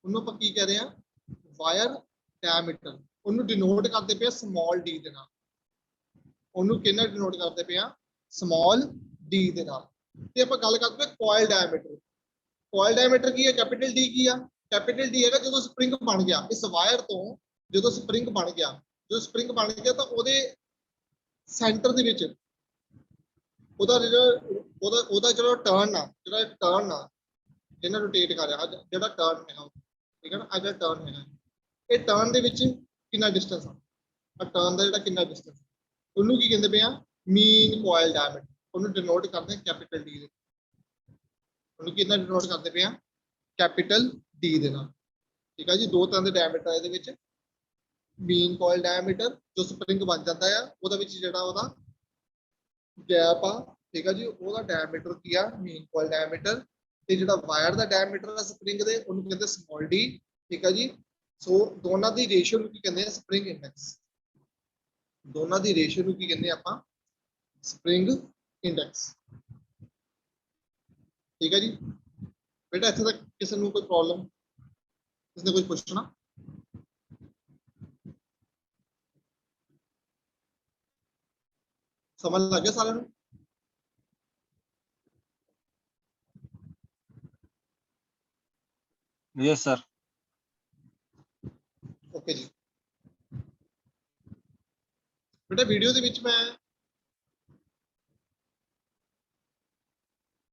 ਉਹਨੂੰ ਆਪਾਂ ਕੀ ਕਹਿ ਰਹੇ ਆ ਵਾਇਰ ਡਾਇਆਮੀਟਰ ਉਹਨੂੰ ਡਿਨੋਟ ਕਰਦੇ ਪਿਆ ਸਮਾਲ d ਦੇ ਨਾਲ ਉਹਨੂੰ ਕਿਹਨਾਂ ਡਿਨੋਟ ਕਰਦੇ ਪਏ ਆ ਸਮਾਲ d ਦੇ ਨਾਲ ਤੇ ਆਪਾਂ ਗੱਲ ਕਰਦੇ ਪਏ ਕੋਇਲ ਡਾਇਆਮੀਟਰ ਕੀ ਹੈ ਕੈਪੀਟਲ D ਕੀ ਆ ਕੈਪੀਟਲ ਡੀ ਹੈਗਾ ਜਦੋਂ ਸਪਰਿੰਗ ਬਣ ਗਿਆ ਇਸ ਵਾਇਰ ਤੋਂ, ਜਦੋਂ ਸਪਰਿੰਗ ਬਣ ਗਿਆ, ਜਦੋਂ ਸਪਰਿੰਗ ਬਣ ਗਿਆ ਤਾਂ ਉਹਦੇ ਸੈਂਟਰ ਦੇ ਵਿੱਚ ਉਹਦਾ ਜਿਹੜਾ ਟਰਨ ਆ, ਜਿਹਨਾਂ ਰੋਟੇਟ ਕਰ ਰਿਹਾ, ਜਿਹੜਾ ਟਰਨ ਹੈਗਾ, ਠੀਕ ਹੈ ਨਾ, ਜਿਹੜਾ ਟਰਨ ਹੈਗਾ, ਇਹ ਟਰਨ ਦੇ ਵਿੱਚ ਕਿੰਨਾ ਡਿਸਟੈਂਸ ਆ, ਟਰਨ ਦਾ ਜਿਹੜਾ ਕਿੰਨਾ ਡਿਸਟੈਂਸ, ਉਹਨੂੰ ਕੀ ਕਹਿੰਦੇ ਪਏ ਆ, ਮੀਨ ਕੋਇਲ ਡਾਇਆਮੀਟਰ। ਉਹਨੂੰ ਡਿਨੋਟ ਕਰਦੇ ਆ ਕੈਪੀਟਲ ਡੀ ਦੇ, ਉਹਨੂੰ ਕਿੰਨਾ ਡਿਨੋਟ ਕਰਦੇ ਪਏ ਆ, ਕੈਪੀਟਲ ਡੀ ਦੇ ਨਾਲ, ਠੀਕ ਹੈ ਜੀ। ਦੋ ਤਰ੍ਹਾਂ ਦੇ ਡਾਇਆਮੀਟਰ ਆ ਇਹਦੇ ਵਿੱਚ, ਮੀਨ ਕੋਇਲ ਡਾਇਆਮੀਟਰ ਜੋ ਸਪਰਿੰਗ ਬਣ ਜਾਂਦਾ ਆ, ਉਹਦੇ ਵਿੱਚ ਜਿਹੜਾ ਉਹਦਾ ਗੈਪ ਆ, ਠੀਕ ਹੈ ਜੀ, ਉਹਦਾ ਡਾਇਆਮੀਟਰ ਕੀ ਆ, ਮੀਨ ਕੋਇਲ ਡਾਇਆਮੀਟਰ, ਤੇ ਜਿਹੜਾ ਵਾਇਰ ਦਾ ਡਾਇਆਮੀਟਰ ਆ ਸਪਰਿੰਗ ਦੇ, ਉਹਨੂੰ ਕਹਿੰਦੇ ਸਮਾਲ ਡੀ, ਠੀਕ ਹੈ ਜੀ। ਸੋ ਦੋਨਾਂ ਦੀ ਰੇਸ਼ੀਓ ਨੂੰ ਕੀ ਕਹਿੰਦੇ ਆ, ਸਪਰਿੰਗ ਇੰਡੈਕਸ। ਦੋਨਾਂ ਦੀ ਰੇਸ਼ੀਓ ਨੂੰ ਕੀ ਕਹਿੰਦੇ ਆਪਾਂ, ਸਪਰਿੰਗ ਇੰਡੈਕਸ, ਠੀਕ ਹੈ ਜੀ। ਬੇਟਾ ਇੱਥੇ ਤੱਕ ਕਿਸੇ ਨੂੰ ਕੋਈ ਪ੍ਰੋਬਲਮ, ਕਿਸੇ ਨੇ ਕੁਝ ਪੁੱਛਣਾ? समझ लग गया सारे? Yes sir. ओके जी। बेटा वीडियो ਦੇ ਵਿੱਚ ਮੈਂ